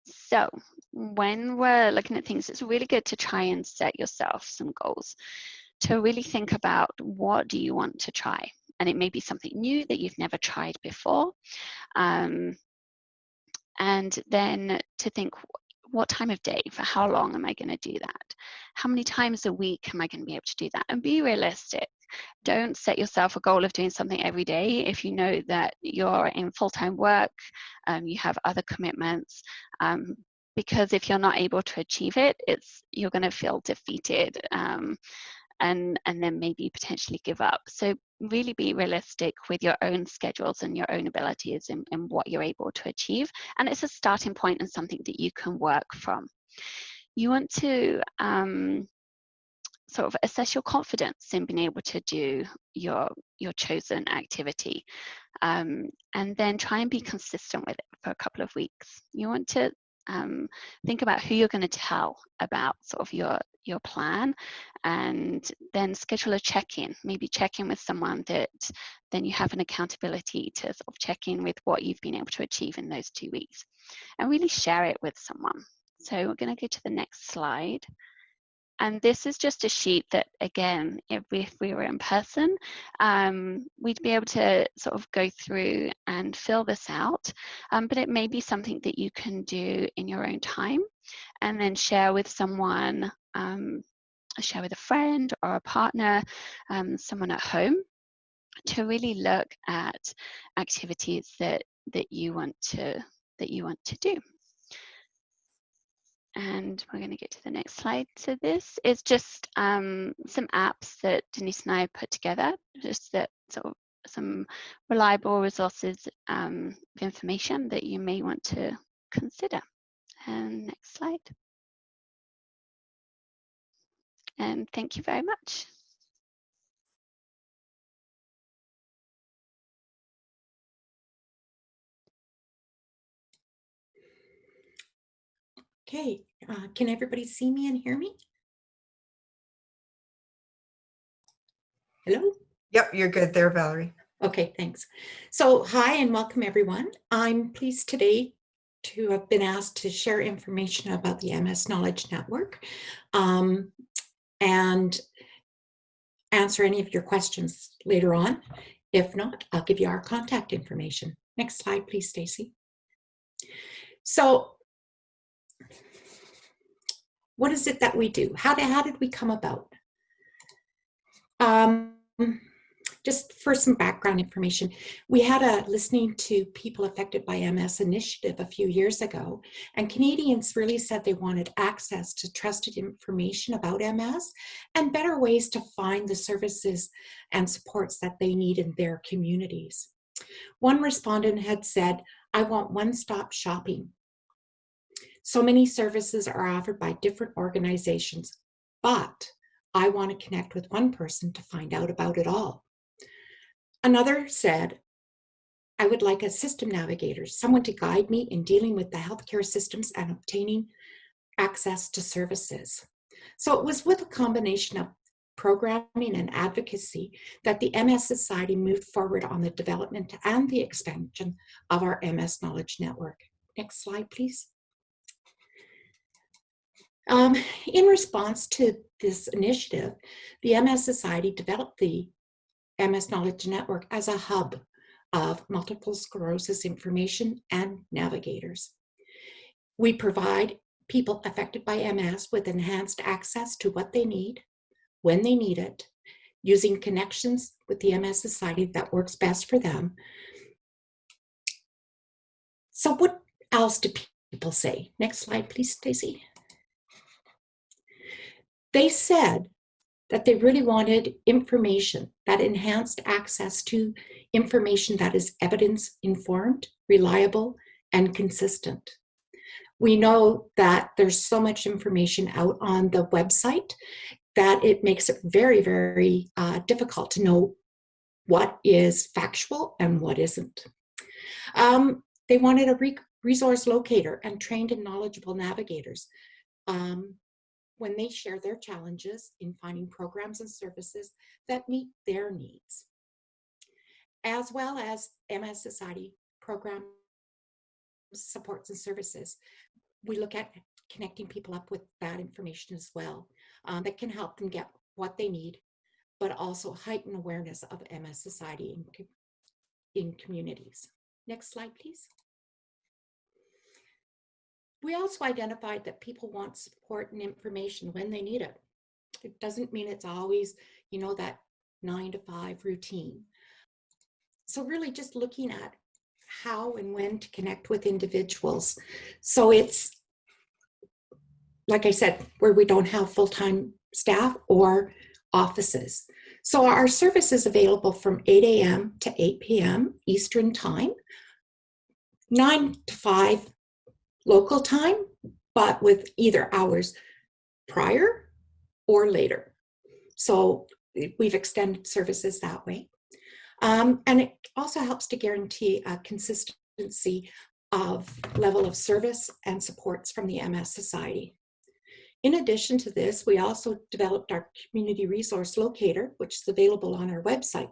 So when we're looking at things, it's really good to try and set yourself some goals, to really think about what do you want to try. And it may be something new that you've never tried before. And then to think, what time of day, for how long am I going to do that? How many times a week am I going to be able to do that? And be realistic. Don't set yourself a goal of doing something every day if you know that you're in full-time work, you have other commitments, because if you're not able to achieve it, you're going to feel defeated, and then maybe potentially give up. So really be realistic with your own schedules and your own abilities and what you're able to achieve. And it's a starting point and something that you can work from. You want to sort of assess your confidence in being able to do your chosen activity, and then try and be consistent with it for a couple of weeks. You want to think about who you're going to tell about sort of your plan, and then schedule a check-in. Maybe check in with someone that then you have an accountability to sort of check in with what you've been able to achieve in those 2 weeks, and really share it with someone. So we're going to go to the next slide. And this is just a sheet that, again, if we were in person, we'd be able to sort of go through and fill this out. But it may be something that you can do in your own time and then share with someone, share with a friend or a partner, someone at home, to really look at activities that you want to do. And we're going to get to the next slide. So this is just some apps that Denise and I put together, just that sort of some reliable resources of information that you may want to consider. And next slide. And thank you very much. Okay, can everybody see me and hear me? Hello? Yep, you're good there, Valerie. Okay, thanks. So hi and welcome everyone. I'm pleased today to have been asked to share information about the MS Knowledge Network and answer any of your questions later on. If not, I'll give you our contact information. Next slide, please, Stacy. So what is it that we do? How did we come about? Just for some background information, we had a Listening to People Affected by MS initiative a few years ago, and Canadians really said they wanted access to trusted information about MS and better ways to find the services and supports that they need in their communities. One respondent had said, "I want one-stop shopping. So many services are offered by different organizations, but I want to connect with one person to find out about it all." Another said, "I would like a system navigator, someone to guide me in dealing with the healthcare systems and obtaining access to services." So it was with a combination of programming, and advocacy that the MS Society moved forward on the development and the expansion of our MS Knowledge Network. Next slide, please. In response to this initiative, the MS Society developed the MS Knowledge Network as a hub of multiple sclerosis information and navigators. We provide people affected by MS with enhanced access to what they need, when they need it, using connections with the MS Society that works best for them. So what else do people say? Next slide, please, Stacey. They said that they really wanted information that enhanced access to information that is evidence-informed, reliable, and consistent. We know that there's so much information out on the website that it makes it very, very difficult to know what is factual and what isn't. They wanted a resource locator and trained and knowledgeable navigators when they share their challenges in finding programs and services that meet their needs, as well as MS Society programs, supports, and services. We look at connecting people up with that information as well that can help them get what they need, but also heighten awareness of MS Society in communities. Next slide, please. We also identified that people want support and information when they need it. It doesn't mean it's always, you know, that 9 to 5 routine. So really just looking at how and when to connect with individuals. So it's, like I said, where we don't have full-time staff or offices. So our service is available from 8 a.m. to 8 p.m. Eastern time, 9 to 5 local time, but with either hours prior or later. So we've extended services that way. And it also helps to guarantee a consistency of level of service and supports from the MS Society. In addition to this, we also developed our community resource locator, which is available on our website,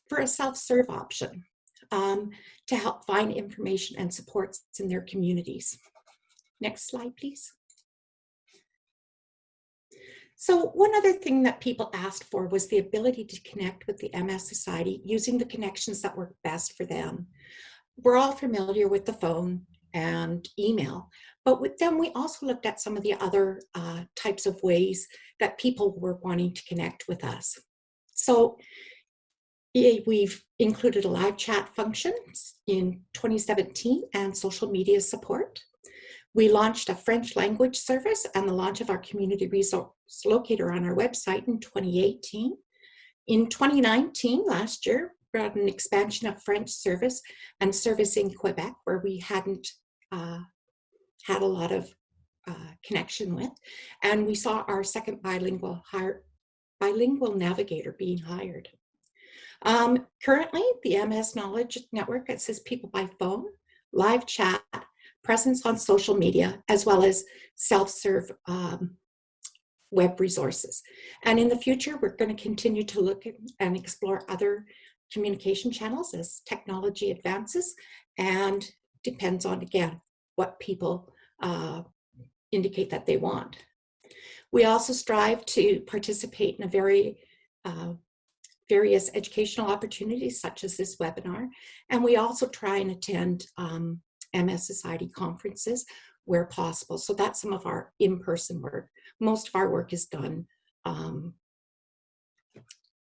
for a self-serve option to help find information and supports in their communities. Next slide, please. So one other thing that people asked for was the ability to connect with the MS Society using the connections that work best for them. We're all familiar with the phone and email, but with them, we also looked at some of the other types of ways that people were wanting to connect with us. So we've included a live chat function in 2017 and social media support. We launched a French language service and the launch of our community resource locator on our website in 2018. In 2019, last year, we had an expansion of French service and service in Quebec, where we hadn't had a lot of connection with. And we saw our second bilingual navigator being hired. Currently, the MS Knowledge Network assists people by phone, live chat, presence on social media, as well as self-serve web resources. And in the future, we're going to continue to look at and explore other communication channels as technology advances, and depends on, again, what people indicate that they want. We also strive to participate in various educational opportunities, such as this webinar, and we also try and attend MS Society conferences where possible. So that's some of our in-person work. Most of our work is done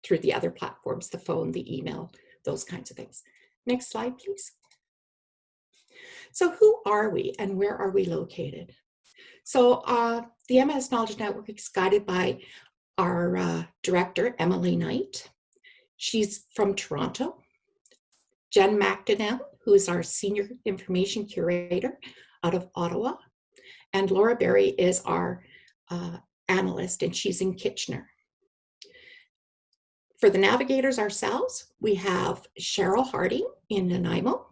through the other platforms, the phone, the email, those kinds of things. Next slide, please. So who are we and where are we located? So the MS Knowledge Network is guided by our director, Emily Knight. She's from Toronto. Jen McDonnell, who is our Senior Information Curator out of Ottawa. And Laura Berry is our analyst, and she's in Kitchener. For the navigators ourselves, we have Cheryl Harding in Nanaimo,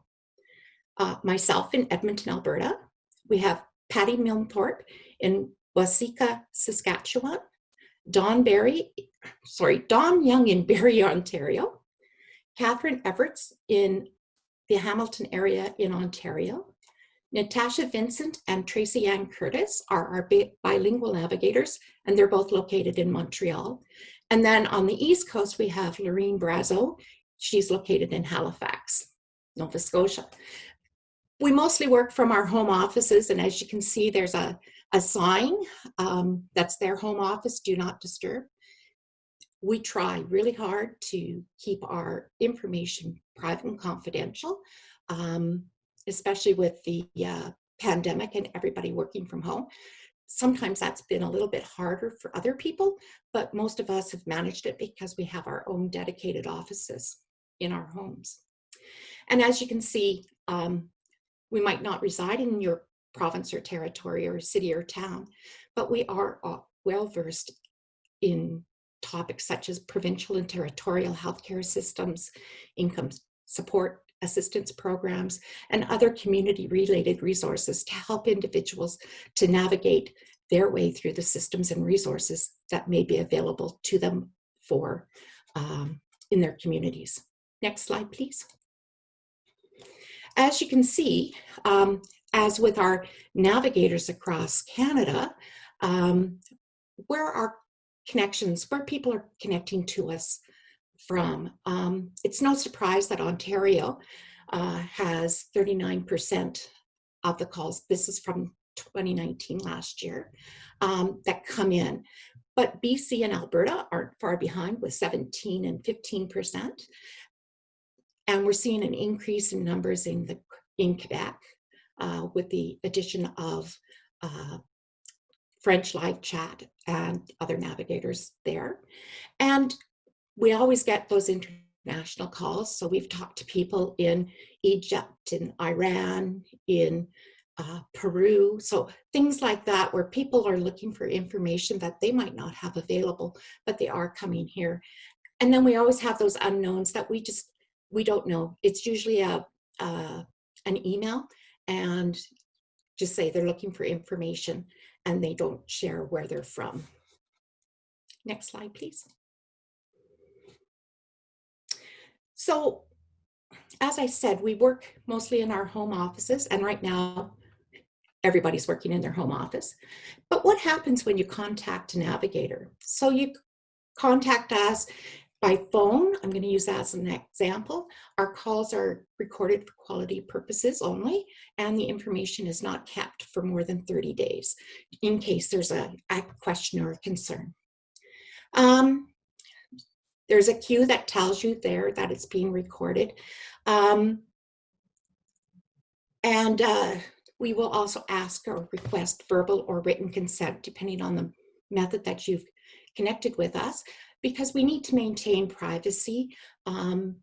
myself in Edmonton, Alberta. We have Patty Milnthorpe in Waseca, Saskatchewan, Dawn Berry, Don Young in Barrie, Ontario, Catherine Everts in the Hamilton area in Ontario, Natasha Vincent and Tracy Ann Curtis are our bilingual navigators, and they're both located in Montreal. And then on the East Coast, we have Lorene Brazo. She's located in Halifax, Nova Scotia. We mostly work from our home offices, and as you can see, there's a sign that's their home office, do not disturb. We try really hard to keep our information private and confidential, especially with the pandemic and everybody working from home. Sometimes that's been a little bit harder for other people, but most of us have managed it because we have our own dedicated offices in our homes. And as you can see, we might not reside in your province or territory or city or town, but we are well versed in topics such as provincial and territorial healthcare systems, income support assistance programs, and other community-related resources to help individuals to navigate their way through the systems and resources that may be available to them for in their communities. Next slide, please. As you can see, as with our navigators across Canada, where our connections, where people are connecting to us from. It's no surprise that Ontario has 39% of the calls, this is from 2019 last year, that come in. But BC and Alberta aren't far behind with 17 and 15%. And we're seeing an increase in numbers in Quebec with the addition of French live chat and other navigators there. And we always get those international calls. So we've talked to people in Egypt, in Iran, in Peru. So things like that, where people are looking for information that they might not have available, but they are coming here. And then we always have those unknowns that we don't know. It's usually an email and just say they're looking for information and they don't share where they're from. Next slide, please. So, as I said, we work mostly in our home offices, and right now, everybody's working in their home office. But what happens when you contact a navigator? So you contact us by phone. I'm going to use that as an example. Our calls are recorded for quality purposes only, and the information is not kept for more than 30 days in case there's a question or a concern. There's a cue that tells you there that it's being recorded. We will also ask or request verbal or written consent, depending on the method that you've connected with us, because we need to maintain privacy. And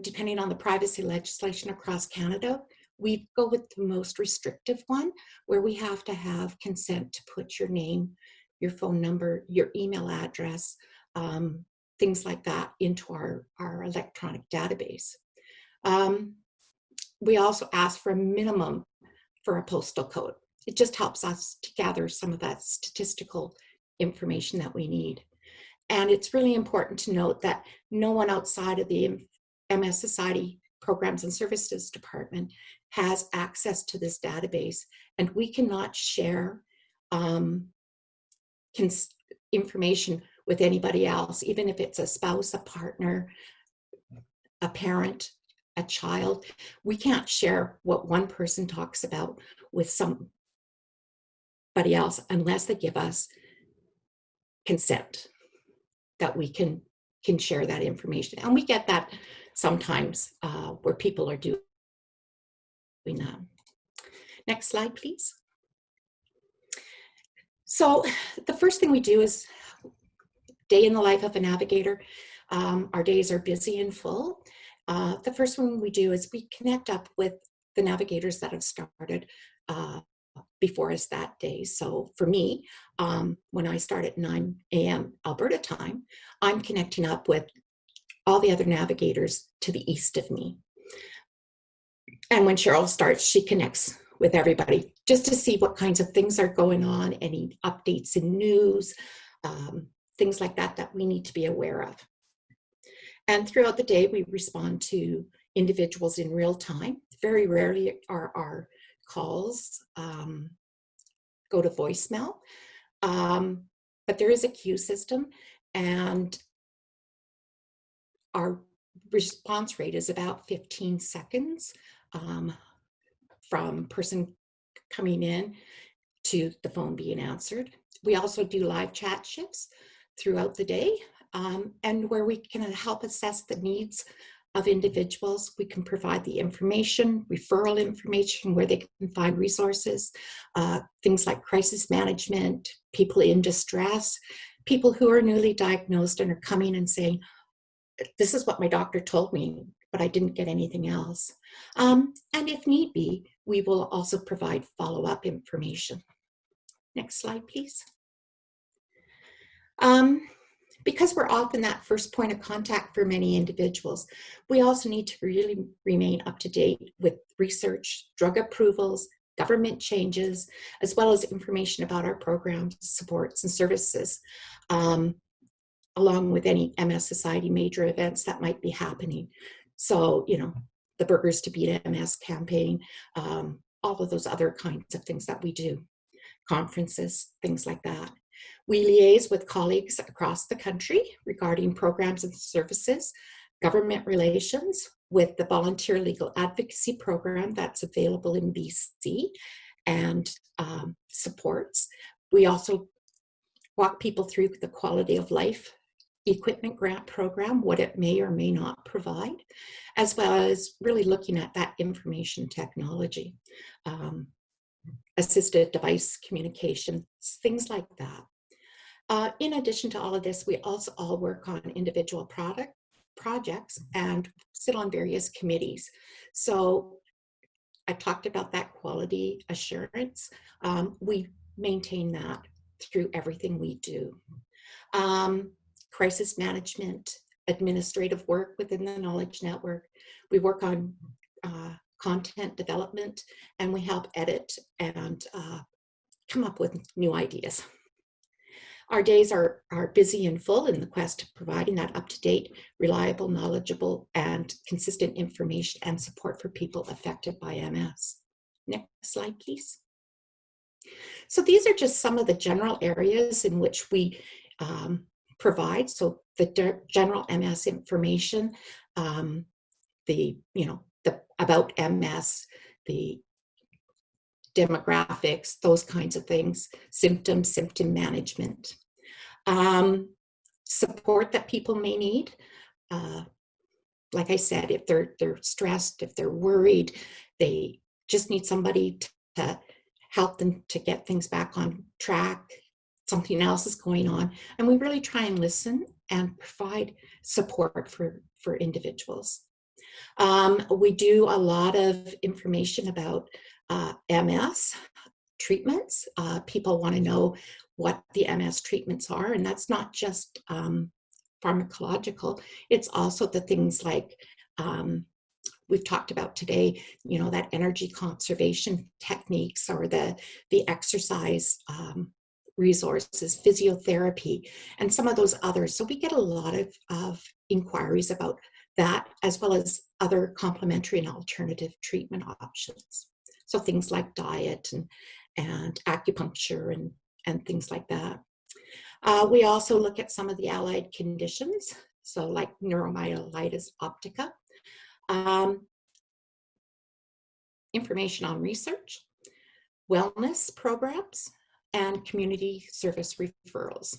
depending on the privacy legislation across Canada, we go with the most restrictive one, where we have to have consent to put your name, your phone number, your email address, things like that into our electronic database. We also ask for a minimum for a postal code. It just helps us to gather some of that statistical information that we need. And it's really important to note that no one outside of the MS Society Programs and Services Department has access to this database, and we cannot share information with anybody else, even if it's a spouse, a partner, a parent, a child. We can't share what one person talks about with somebody else unless they give us consent that we can share that information. And we get that sometimes where people are doing that. Next slide, please. So the first thing we do is day in the life of a navigator. Our days are busy and full. The first one we do is we connect up with the navigators that have started before us that day. So for me, when I start at 9 a.m. Alberta time, I'm connecting up with all the other navigators to the east of me. And when Cheryl starts, she connects with everybody just to see what kinds of things are going on, any updates in news, things like that that we need to be aware of. And throughout the day, we respond to individuals in real time. Very rarely are our calls go to voicemail, but there is a queue system, and our response rate is about 15 seconds from person coming in to the phone being answered. We also do live chat shifts throughout the day, and where we can help assess the needs of individuals. We can provide the information, referral information, where they can find resources, things like crisis management, people in distress, people who are newly diagnosed and are coming and saying, this is what my doctor told me, but I didn't get anything else. And if need be, we will also provide follow-up information. Next slide, please. Because we're often that first point of contact for many individuals, we also need to really remain up to date with research, drug approvals, government changes, as well as information about our programs, supports, and services, along with any MS Society major events that might be happening. So, you know, the Burgers to Beat MS campaign, all of those other kinds of things that we do, conferences, things like that. We liaise with colleagues across the country regarding programs and services, government relations, with the Volunteer Legal Advocacy Program that's available in BC, and supports. We also walk people through the quality of life equipment grant program, what it may or may not provide, as well as really looking at that information technology, assisted device communication, things like that. In addition to all of this, we also all work on individual projects and sit on various committees. So I talked about that quality assurance. We maintain that through everything we do. Crisis management, administrative work within the Knowledge Network. We work on content development, and we help edit and come up with new ideas. Our days are busy and full in the quest of providing that up-to-date, reliable, knowledgeable, and consistent information and support for people affected by MS. Next slide, please. So these are just some of the general areas in which we provide. So the general MS information, the about MS, the demographics, those kinds of things, symptom management, support that people may need. Like I said, if they're stressed, if they're worried, they just need somebody to help them to get things back on track. Something else is going on, and we really try and listen and provide support for individuals. We do a lot of information about MS treatments. People want to know what the MS treatments are, and that's not just pharmacological. It's also the things like we've talked about today, you know, that energy conservation techniques, or the exercise resources, physiotherapy, and some of those others. So we get a lot of inquiries about that, as well as other complementary and alternative treatment options. So things like diet and acupuncture and things like that. We also look at some of the allied conditions, so like neuromyelitis optica, information on research, wellness programs, and community service referrals.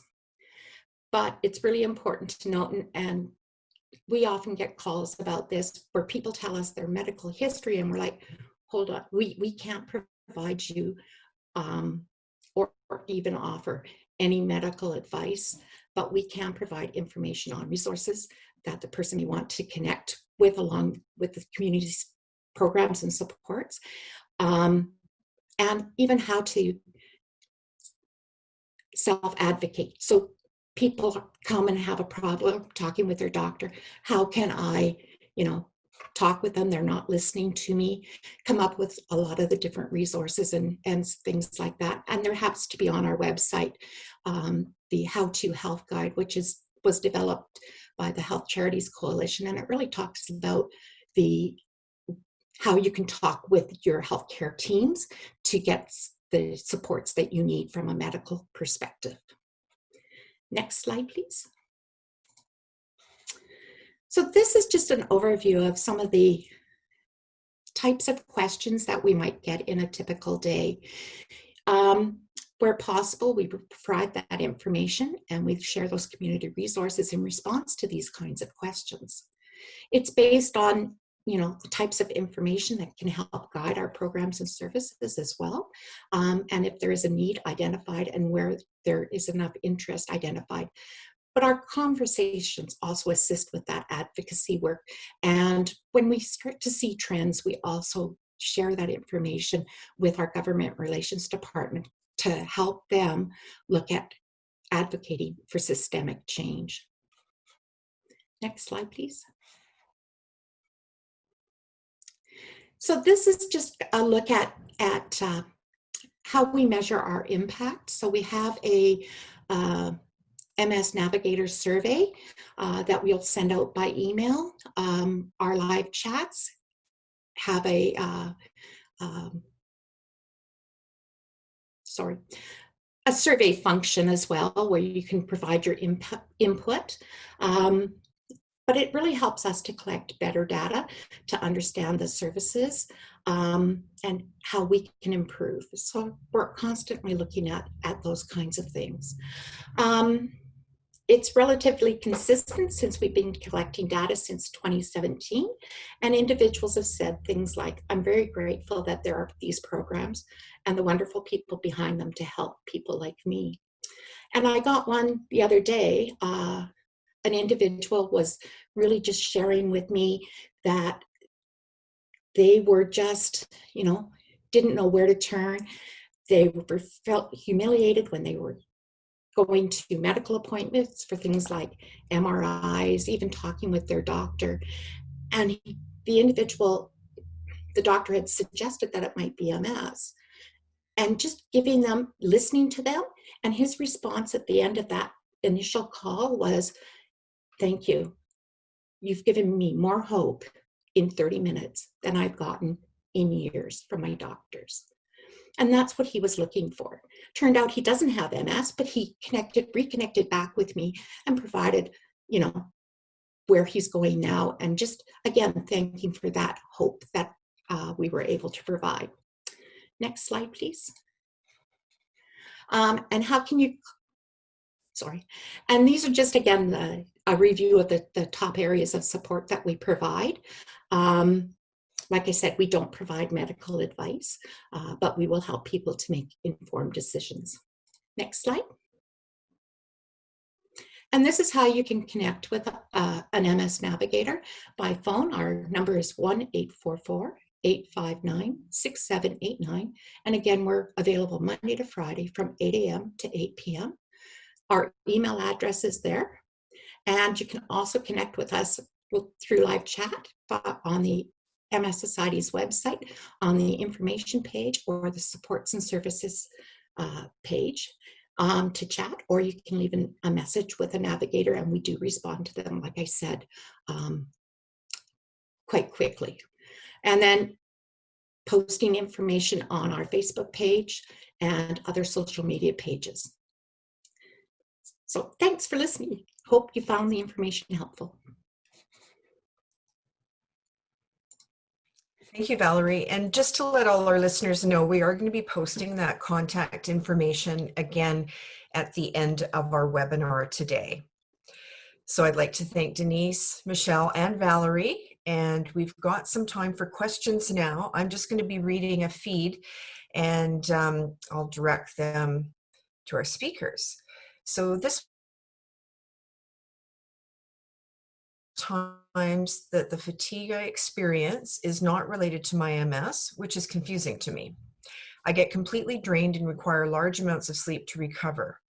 But it's really important to note, and we often get calls about this where people tell us their medical history, and we're like, hold on, we can't provide you or even offer any medical advice, but we can provide information on resources that the person may want to connect with, along with the community's programs and supports, and even how to self-advocate. So people come and have a problem talking with their doctor. How can I, talk with them, they're not listening to me, come up with a lot of the different resources and things like that. And there happens to be on our website the How To Health Guide, which was developed by the Health Charities Coalition, and it really talks about how you can talk with your healthcare teams to get the supports that you need from a medical perspective. Next slide, please. So this is just an overview of some of the types of questions that we might get in a typical day. Where possible, we provide that information and we share those community resources in response to these kinds of questions. It's based on, the types of information that can help guide our programs and services as well. And if there is a need identified and where there is enough interest identified. But our conversations also assist with that advocacy work. And when we start to see trends, we also share that information with our government relations department to help them look at advocating for systemic change. Next slide, please. So this is just a look at how we measure our impact. So we have a MS Navigator survey that we'll send out by email. Our live chats have a survey function as well, where you can provide your input. But it really helps us to collect better data to understand the services and how we can improve. So we're constantly looking at those kinds of things. It's relatively consistent since we've been collecting data since 2017, and individuals have said things like, I'm very grateful that there are these programs and the wonderful people behind them to help people like me. And I got one the other day. An individual was really just sharing with me that they were just, didn't know where to turn. They felt humiliated when they were going to medical appointments for things like MRIs, even talking with their doctor. And the doctor had suggested that it might be MS. And just listening to them, and his response at the end of that initial call was, thank you. You've given me more hope in 30 minutes than I've gotten in years from my doctors. And that's what he was looking for. Turned out he doesn't have MS, but he reconnected back with me and provided, where he's going now. And just, again, thanking for that hope that we were able to provide. Next slide, please. And how can you, and these are just, again, a review of the top areas of support that we provide. Like I said, we don't provide medical advice, but we will help people to make informed decisions. Next slide. And this is how you can connect with an MS Navigator by phone. Our number is 1-844-859-6789. And again, we're available Monday to Friday from 8 a.m. to 8 p.m. Our email address is there. And you can also connect with us through live chat on the MS Society's website, on the information page or the supports and services page to chat, or you can leave a message with a navigator and we do respond to them, like I said, quite quickly. And then posting information on our Facebook page and other social media pages. So thanks for listening. Hope you found the information helpful. Thank you, Valerie. And just to let all our listeners know, we are going to be posting that contact information again at the end of our webinar today. So I'd like to thank Denise, Michelle, and Valerie. And we've got some time for questions now. I'm just going to be reading a feed and I'll direct them to our speakers. So this times that the fatigue I experience is not related to my MS, which is confusing to me. I get completely drained and require large amounts of sleep to recover.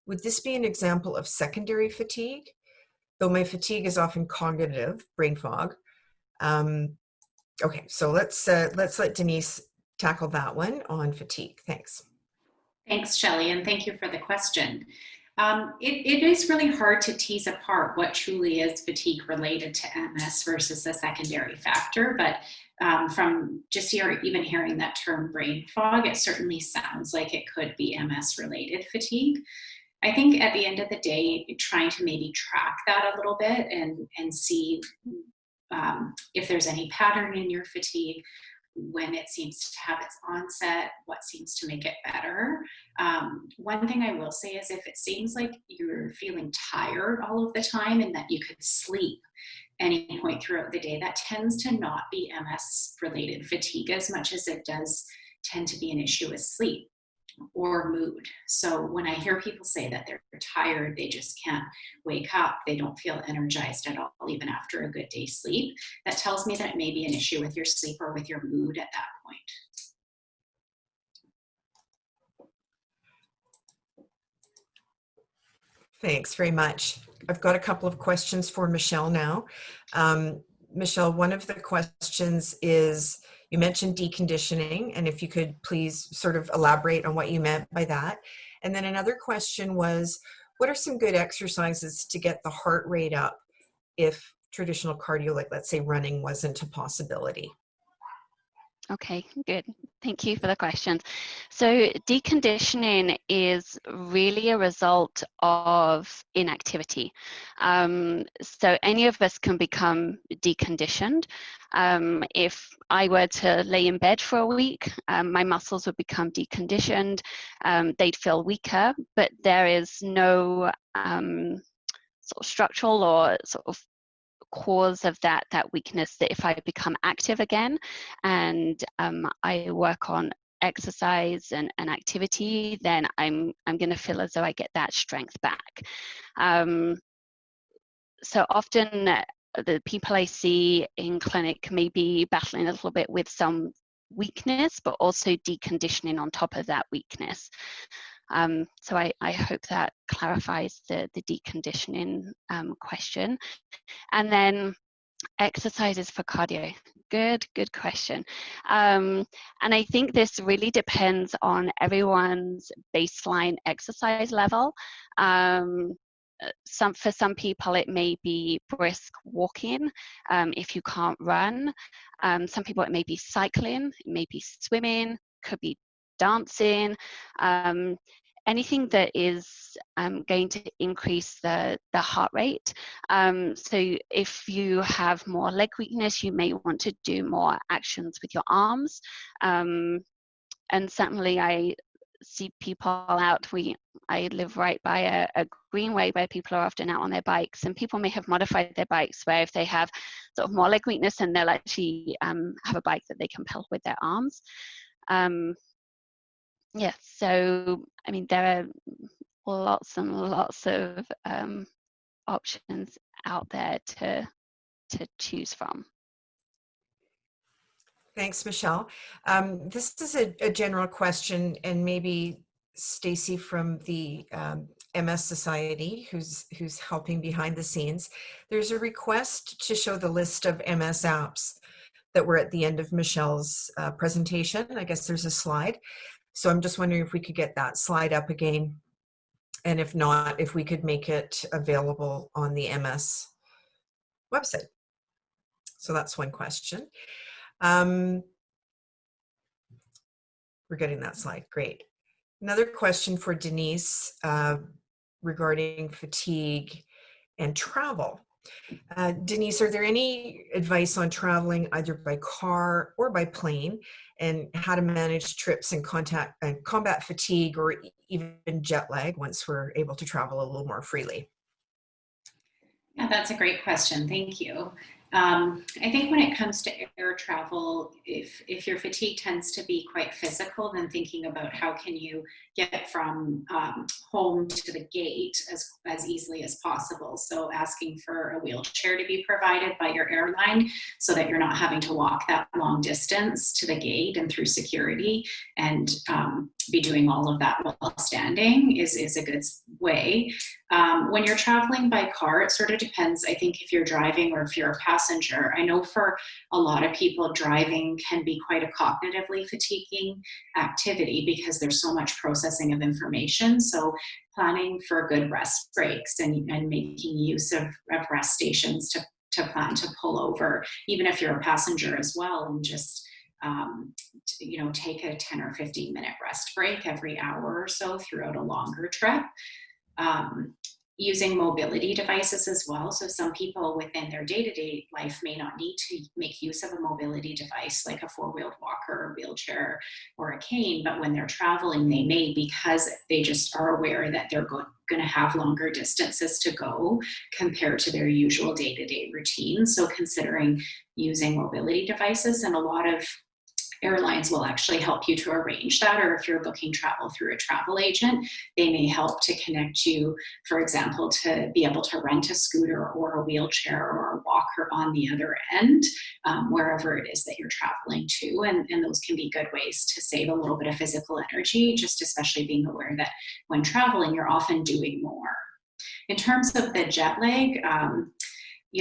Would this be an example of secondary fatigue? Though my fatigue is often cognitive, brain fog, Okay, so let's let Denise tackle that one on fatigue. Thanks. Thanks, Shelley, and thank you for the question. It is really hard to tease apart what truly is fatigue related to MS versus a secondary factor, but from just even hearing that term brain fog, it certainly sounds like it could be MS related fatigue. I think at the end of the day, trying to maybe track that a little bit and see if there's any pattern in your fatigue, when it seems to have its onset, what seems to make it better. One thing I will say is if it seems like you're feeling tired all of the time and that you could sleep any point throughout the day, that tends to not be MS related fatigue as much as it does tend to be an issue with sleep or mood. So when I hear people say that they're tired, they just can't wake up, they don't feel energized at all, even after a good day's sleep, that tells me that it may be an issue with your sleep or with your mood at that point. Thanks very much. I've got a couple of questions for Michelle now. Michelle, one of the questions is, you mentioned deconditioning, and if you could please sort of elaborate on what you meant by that. And then another question was, what are some good exercises to get the heart rate up if traditional cardio, like let's say running, wasn't a possibility? Okay, good. Thank you for the questions. So deconditioning is really a result of inactivity. So any of us can become deconditioned. If I were to lay in bed for a week, my muscles would become deconditioned. They'd feel weaker, but there is no sort of structural or sort of cause of that weakness, that if I become active again and I work on exercise and activity, then I'm going to feel as though I get that strength back. So often the people I see in clinic may be battling a little bit with some weakness, but also deconditioning on top of that weakness. So I hope that clarifies the deconditioning question. And then exercises for cardio. Good question. And I think this really depends on everyone's baseline exercise level. For some people, it may be brisk walking if you can't run. Some people, it may be cycling, it may be swimming, could be dancing. Anything that is going to increase the heart rate. So if you have more leg weakness, you may want to do more actions with your arms. And certainly I see people out, I live right by a greenway where people are often out on their bikes, and people may have modified their bikes where if they have sort of more leg weakness, and they'll actually have a bike that they can pedal with their arms. Yeah, so I mean, there are lots and lots of options out there to choose from. Thanks, Michelle. This is a general question, and maybe Stacy from the MS Society, who's helping behind the scenes. There's a request to show the list of MS apps that were at the end of Michelle's presentation. I guess there's a slide. So I'm just wondering if we could get that slide up again. And if not, if we could make it available on the MS website. So that's one question. We're getting that slide, great. Another question for Denise regarding fatigue and travel. Denise, are there any advice on traveling either by car or by plane, and how to manage trips and combat fatigue or even jet lag once we're able to travel a little more freely? Yeah, that's a great question. Thank you. I think when it comes to air travel, if your fatigue tends to be quite physical, then thinking about how can you get from home to the gate as easily as possible. So asking for a wheelchair to be provided by your airline so that you're not having to walk that long distance to the gate and through security, and be doing all of that while standing is a good way. When you're traveling by car, it sort of depends, I think, if you're driving or if you're a passenger. I know for a lot of people, driving can be quite a cognitively fatiguing activity because there's so much processing of information. So planning for good rest breaks and making use of rest stations to plan to pull over, even if you're a passenger as well, and just take a 10 or 15 minute rest break every hour or so throughout a longer trip. Using mobility devices as well. So some people within their day-to-day life may not need to make use of a mobility device like a four-wheeled walker or wheelchair or a cane, but when they're traveling, they may, because they just are aware that they're going to have longer distances to go compared to their usual day-to-day routine. So considering using mobility devices, and a lot of airlines will actually help you to arrange that, or if you're booking travel through a travel agent, they may help to connect you, for example, to be able to rent a scooter or a wheelchair or a walker on the other end, wherever it is that you're traveling to. And those can be good ways to save a little bit of physical energy, just especially being aware that when traveling, you're often doing more. In terms of the jet lag,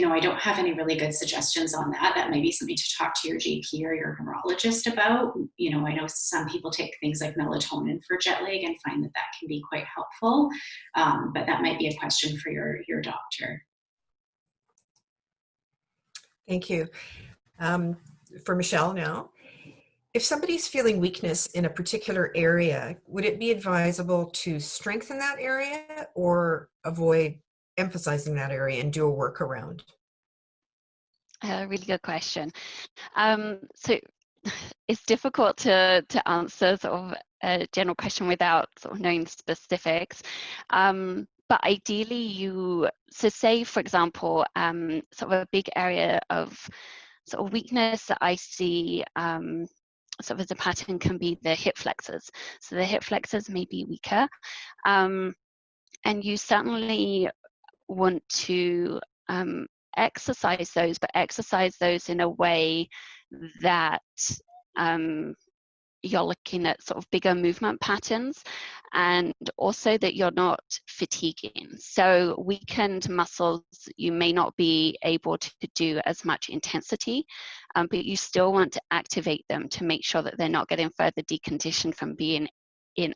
I don't have any really good suggestions on that. That might be something to talk to your GP or your neurologist about. I know some people take things like melatonin for jet lag and find that can be quite helpful, but that might be a question for your doctor. Thank you. For Michelle now, if somebody's feeling weakness in a particular area, would it be advisable to strengthen that area or avoid emphasizing that area and do a workaround? Really good question. So it's difficult to answer sort of a general question without sort of knowing specifics. But ideally, say for example, sort of a big area of sort of weakness that I see sort of as a pattern can be the hip flexors. So the hip flexors may be weaker, and you certainly want to exercise those, but exercise those in a way that you're looking at sort of bigger movement patterns, and also that you're not fatiguing. So weakened muscles, you may not be able to do as much intensity, but you still want to activate them to make sure that they're not getting further deconditioned from being in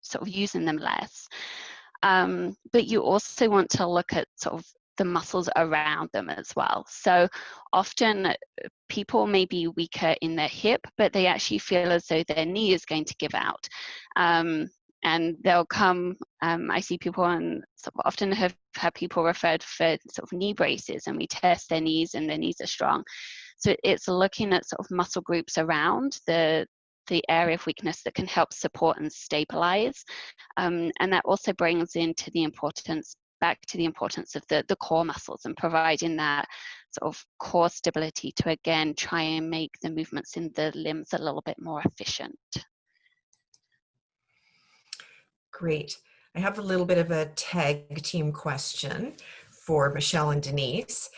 sort of using them less. But you also want to look at sort of the muscles around them as well. So often people may be weaker in their hip, but they actually feel as though their knee is going to give out. And they'll come, I see people and sort of often have had people referred for sort of knee braces, and we test their knees and their knees are strong. So it's looking at sort of muscle groups around the area of weakness that can help support and stabilize. And that also brings into back to the importance of the core muscles and providing that sort of core stability to again try and make the movements in the limbs a little bit more efficient. Great. I have a little bit of a tag team question for Michelle and Denise.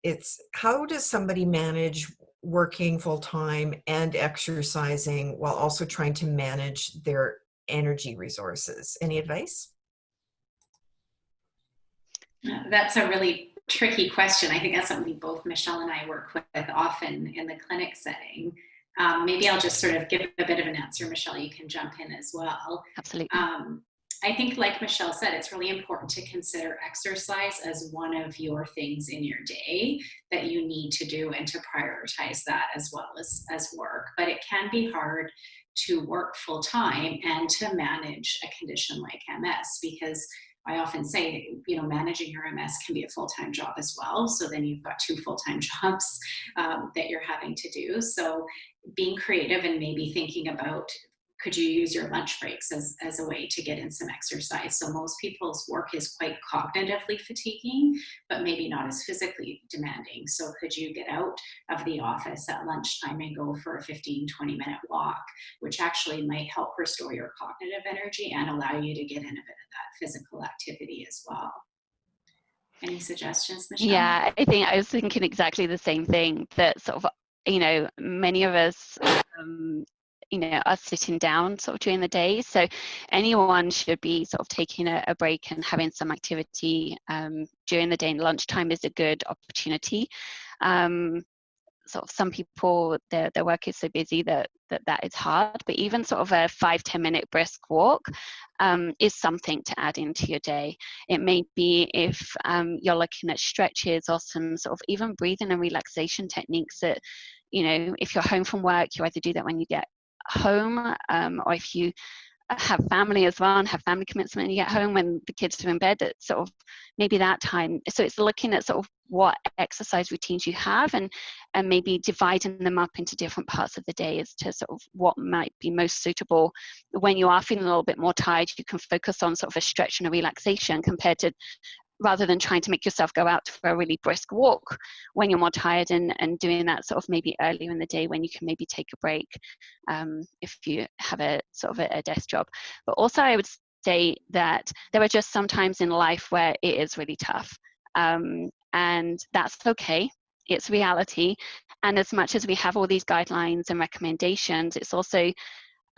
It's how does somebody manage working full-time and exercising while also trying to manage their energy resources? Any advice? That's a really tricky question. I think that's something both Michelle and I work with often in the clinic setting. Maybe I'll just sort of give a bit of an answer. Michelle, you can jump in as well. Absolutely. I think, like Michelle said, it's really important to consider exercise as one of your things in your day that you need to do, and to prioritize that as well as work. But it can be hard to work full time and to manage a condition like MS, because I often say, managing your MS can be a full-time job as well. So then you've got two full-time jobs that you're having to do. So being creative and maybe thinking about, could you use your lunch breaks as a way to get in some exercise? So most people's work is quite cognitively fatiguing, but maybe not as physically demanding. So could you get out of the office at lunchtime and go for a 15, 20-minute walk, which actually might help restore your cognitive energy and allow you to get in a bit of that physical activity as well. Any suggestions, Michelle? Yeah, I was thinking exactly the same thing, that sort of, many of us us sitting down sort of during the day. So anyone should be sort of taking a break and having some activity during the day, and lunchtime is a good opportunity. Sort of some people, their work is so busy that is hard, but even sort of a 5-10 minute brisk walk is something to add into your day. It may be if you're looking at stretches or some sort of even breathing and relaxation techniques that, if you're home from work, you either do that when you get home, or if you have family as well and have family commitments when you get home, when the kids are in bed, at sort of maybe that time. So it's looking at sort of what exercise routines you have, and maybe dividing them up into different parts of the day as to sort of what might be most suitable. When you are feeling a little bit more tired, you can focus on sort of a stretch and a relaxation, compared to rather than trying to make yourself go out for a really brisk walk when you're more tired, and doing that sort of maybe earlier in the day when you can maybe take a break, if you have a sort of a desk job. But also I would say that there are just some times in life where it is really tough, and that's okay. It's reality. And as much as we have all these guidelines and recommendations, it's also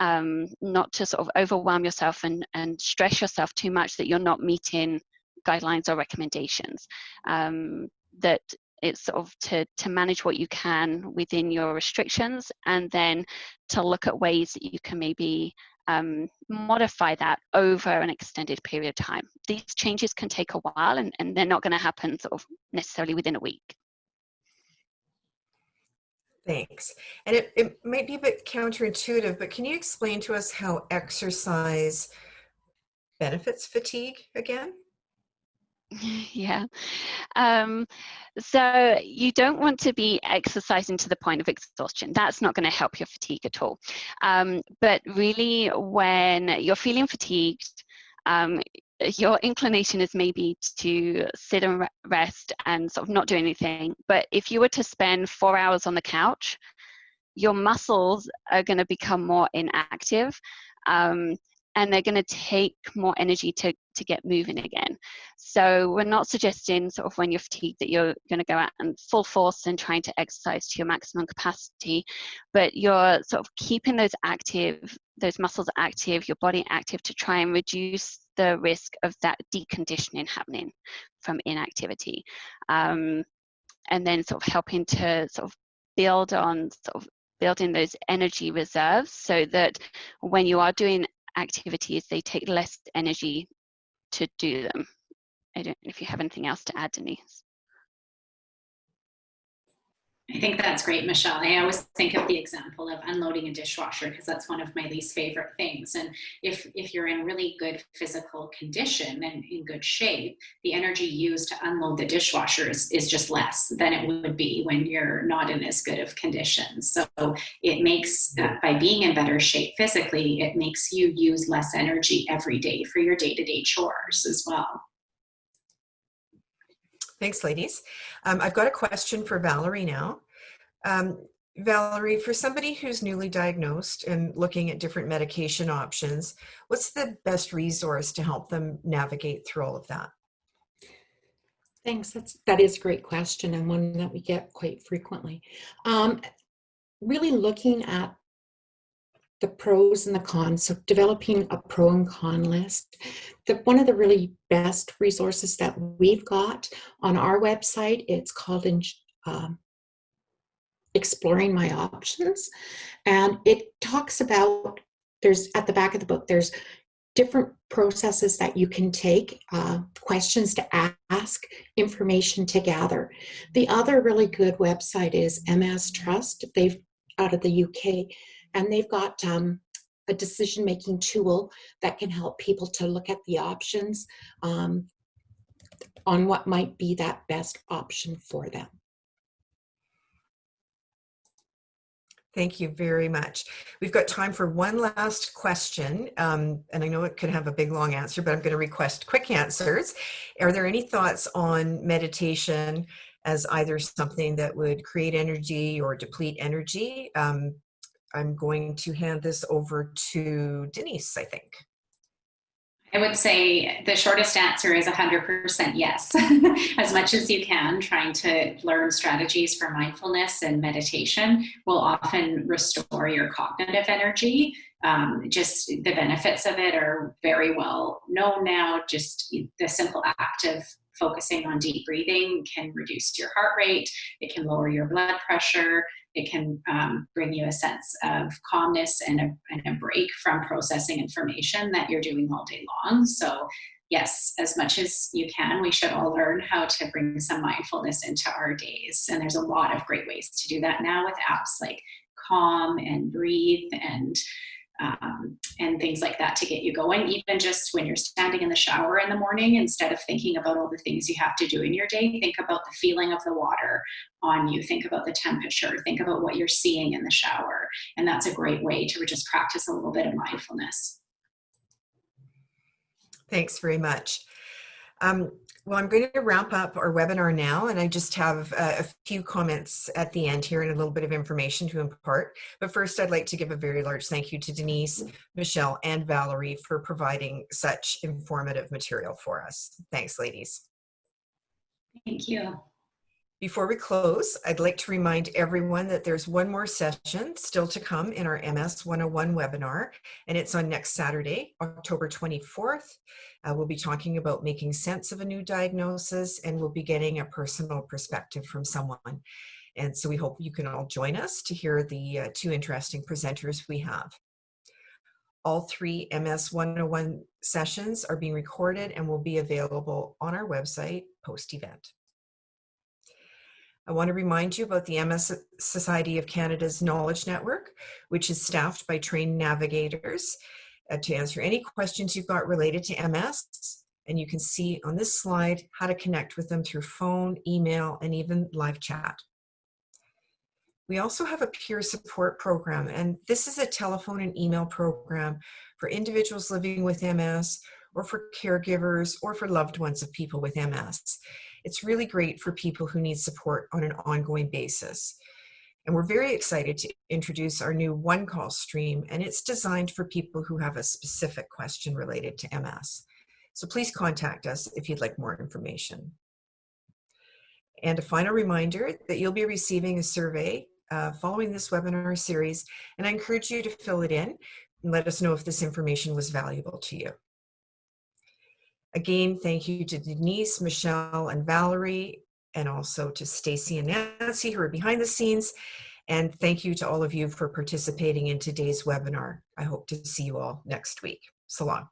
not to sort of overwhelm yourself and stress yourself too much that you're not meeting guidelines or recommendations. That it's sort of to manage what you can within your restrictions, and then to look at ways that you can maybe modify that over an extended period of time. These changes can take a while, and they're not going to happen sort of necessarily within a week. Thanks. And it might be a bit counterintuitive, but can you explain to us how exercise benefits fatigue again? Yeah. So you don't want to be exercising to the point of exhaustion. That's not going to help your fatigue at all. But really, when you're feeling fatigued, your inclination is maybe to sit and rest and sort of not do anything. But if you were to spend 4 hours on the couch, your muscles are going to become more inactive. And they're going to take more energy to get moving again. So we're not suggesting sort of when you're fatigued that you're going to go out and full force and trying to exercise to your maximum capacity, but you're sort of keeping those muscles active, your body active, to try and reduce the risk of that deconditioning happening from inactivity. And then sort of helping to sort of build on sort of building those energy reserves, so that when you are doing activities, they take less energy to do them. I don't know if you have anything else to add, Denise. I think that's great, Michelle. I always think of the example of unloading a dishwasher, because that's one of my least favorite things. And if you're in really good physical condition and in good shape, the energy used to unload the dishwasher is just less than it would be when you're not in as good of conditions. So it makes, by being in better shape physically, it makes you use less energy every day for your day-to-day chores as well. Thanks, ladies. I've got a question for Valerie now. Valerie, for somebody who's newly diagnosed and looking at different medication options, what's the best resource to help them navigate through all of that? Thanks. That is a great question, and one that we get quite frequently. Really looking at the pros and the cons, so developing a pro and con list. One of the really best resources that we've got on our website, it's called Exploring My Options, and it talks about, there's at the back of the book, there's different processes that you can take, questions to ask, information to gather. The other really good website is MS Trust. They've out of the UK, and they've got a decision-making tool that can help people to look at the options on what might be that best option for them. Thank you very much. We've got time for one last question, and I know it could have a big, long answer, but I'm going to request quick answers. Are there any thoughts on meditation as either something that would create energy or deplete energy? I'm going to hand this over to Denise, I think. I would say the shortest answer is 100% yes. As much as you can, trying to learn strategies for mindfulness and meditation will often restore your cognitive energy. Just the benefits of it are very well known now. Just the simple act of focusing on deep breathing can reduce your heart rate. It can lower your blood pressure. It can bring you a sense of calmness and a break from processing information that you're doing all day long. So yes, as much as you can, we should all learn how to bring some mindfulness into our days. And there's a lot of great ways to do that now with apps like Calm and Breathe and things like that to get you going. Even just when you're standing in the shower in the morning, instead of thinking about all the things you have to do in your day, think about the feeling of the water on you, think about the temperature, think about what you're seeing in the shower. And that's a great way to just practice a little bit of mindfulness. Thanks very much. Well, I'm going to wrap up our webinar now, and I just have a few comments at the end here and a little bit of information to impart. But first, I'd like to give a very large thank you to Denise, Michelle, and Valerie for providing such informative material for us. Thanks, ladies. Thank you. Before we close, I'd like to remind everyone that there's one more session still to come in our MS 101 webinar, and it's on next Saturday, October 24th. We'll be talking about making sense of a new diagnosis, and we'll be getting a personal perspective from someone. And so we hope you can all join us to hear the two interesting presenters we have. All three MS 101 sessions are being recorded and will be available on our website post-event. I want to remind you about the MS Society of Canada's Knowledge Network, which is staffed by trained navigators to answer any questions you've got related to MS. And you can see on this slide how to connect with them through phone, email, and even live chat. We also have a peer support program, and this is a telephone and email program for individuals living with MS, or for caregivers, or for loved ones of people with MS. It's really great for people who need support on an ongoing basis. And we're very excited to introduce our new one-call stream, and it's designed for people who have a specific question related to MS. So please contact us if you'd like more information. And a final reminder that you'll be receiving a survey following this webinar series, and I encourage you to fill it in and let us know if this information was valuable to you. Again, thank you to Denise, Michelle, and Valerie, and also to Stacy and Nancy who are behind the scenes. And thank you to all of you for participating in today's webinar. I hope to see you all next week. So long.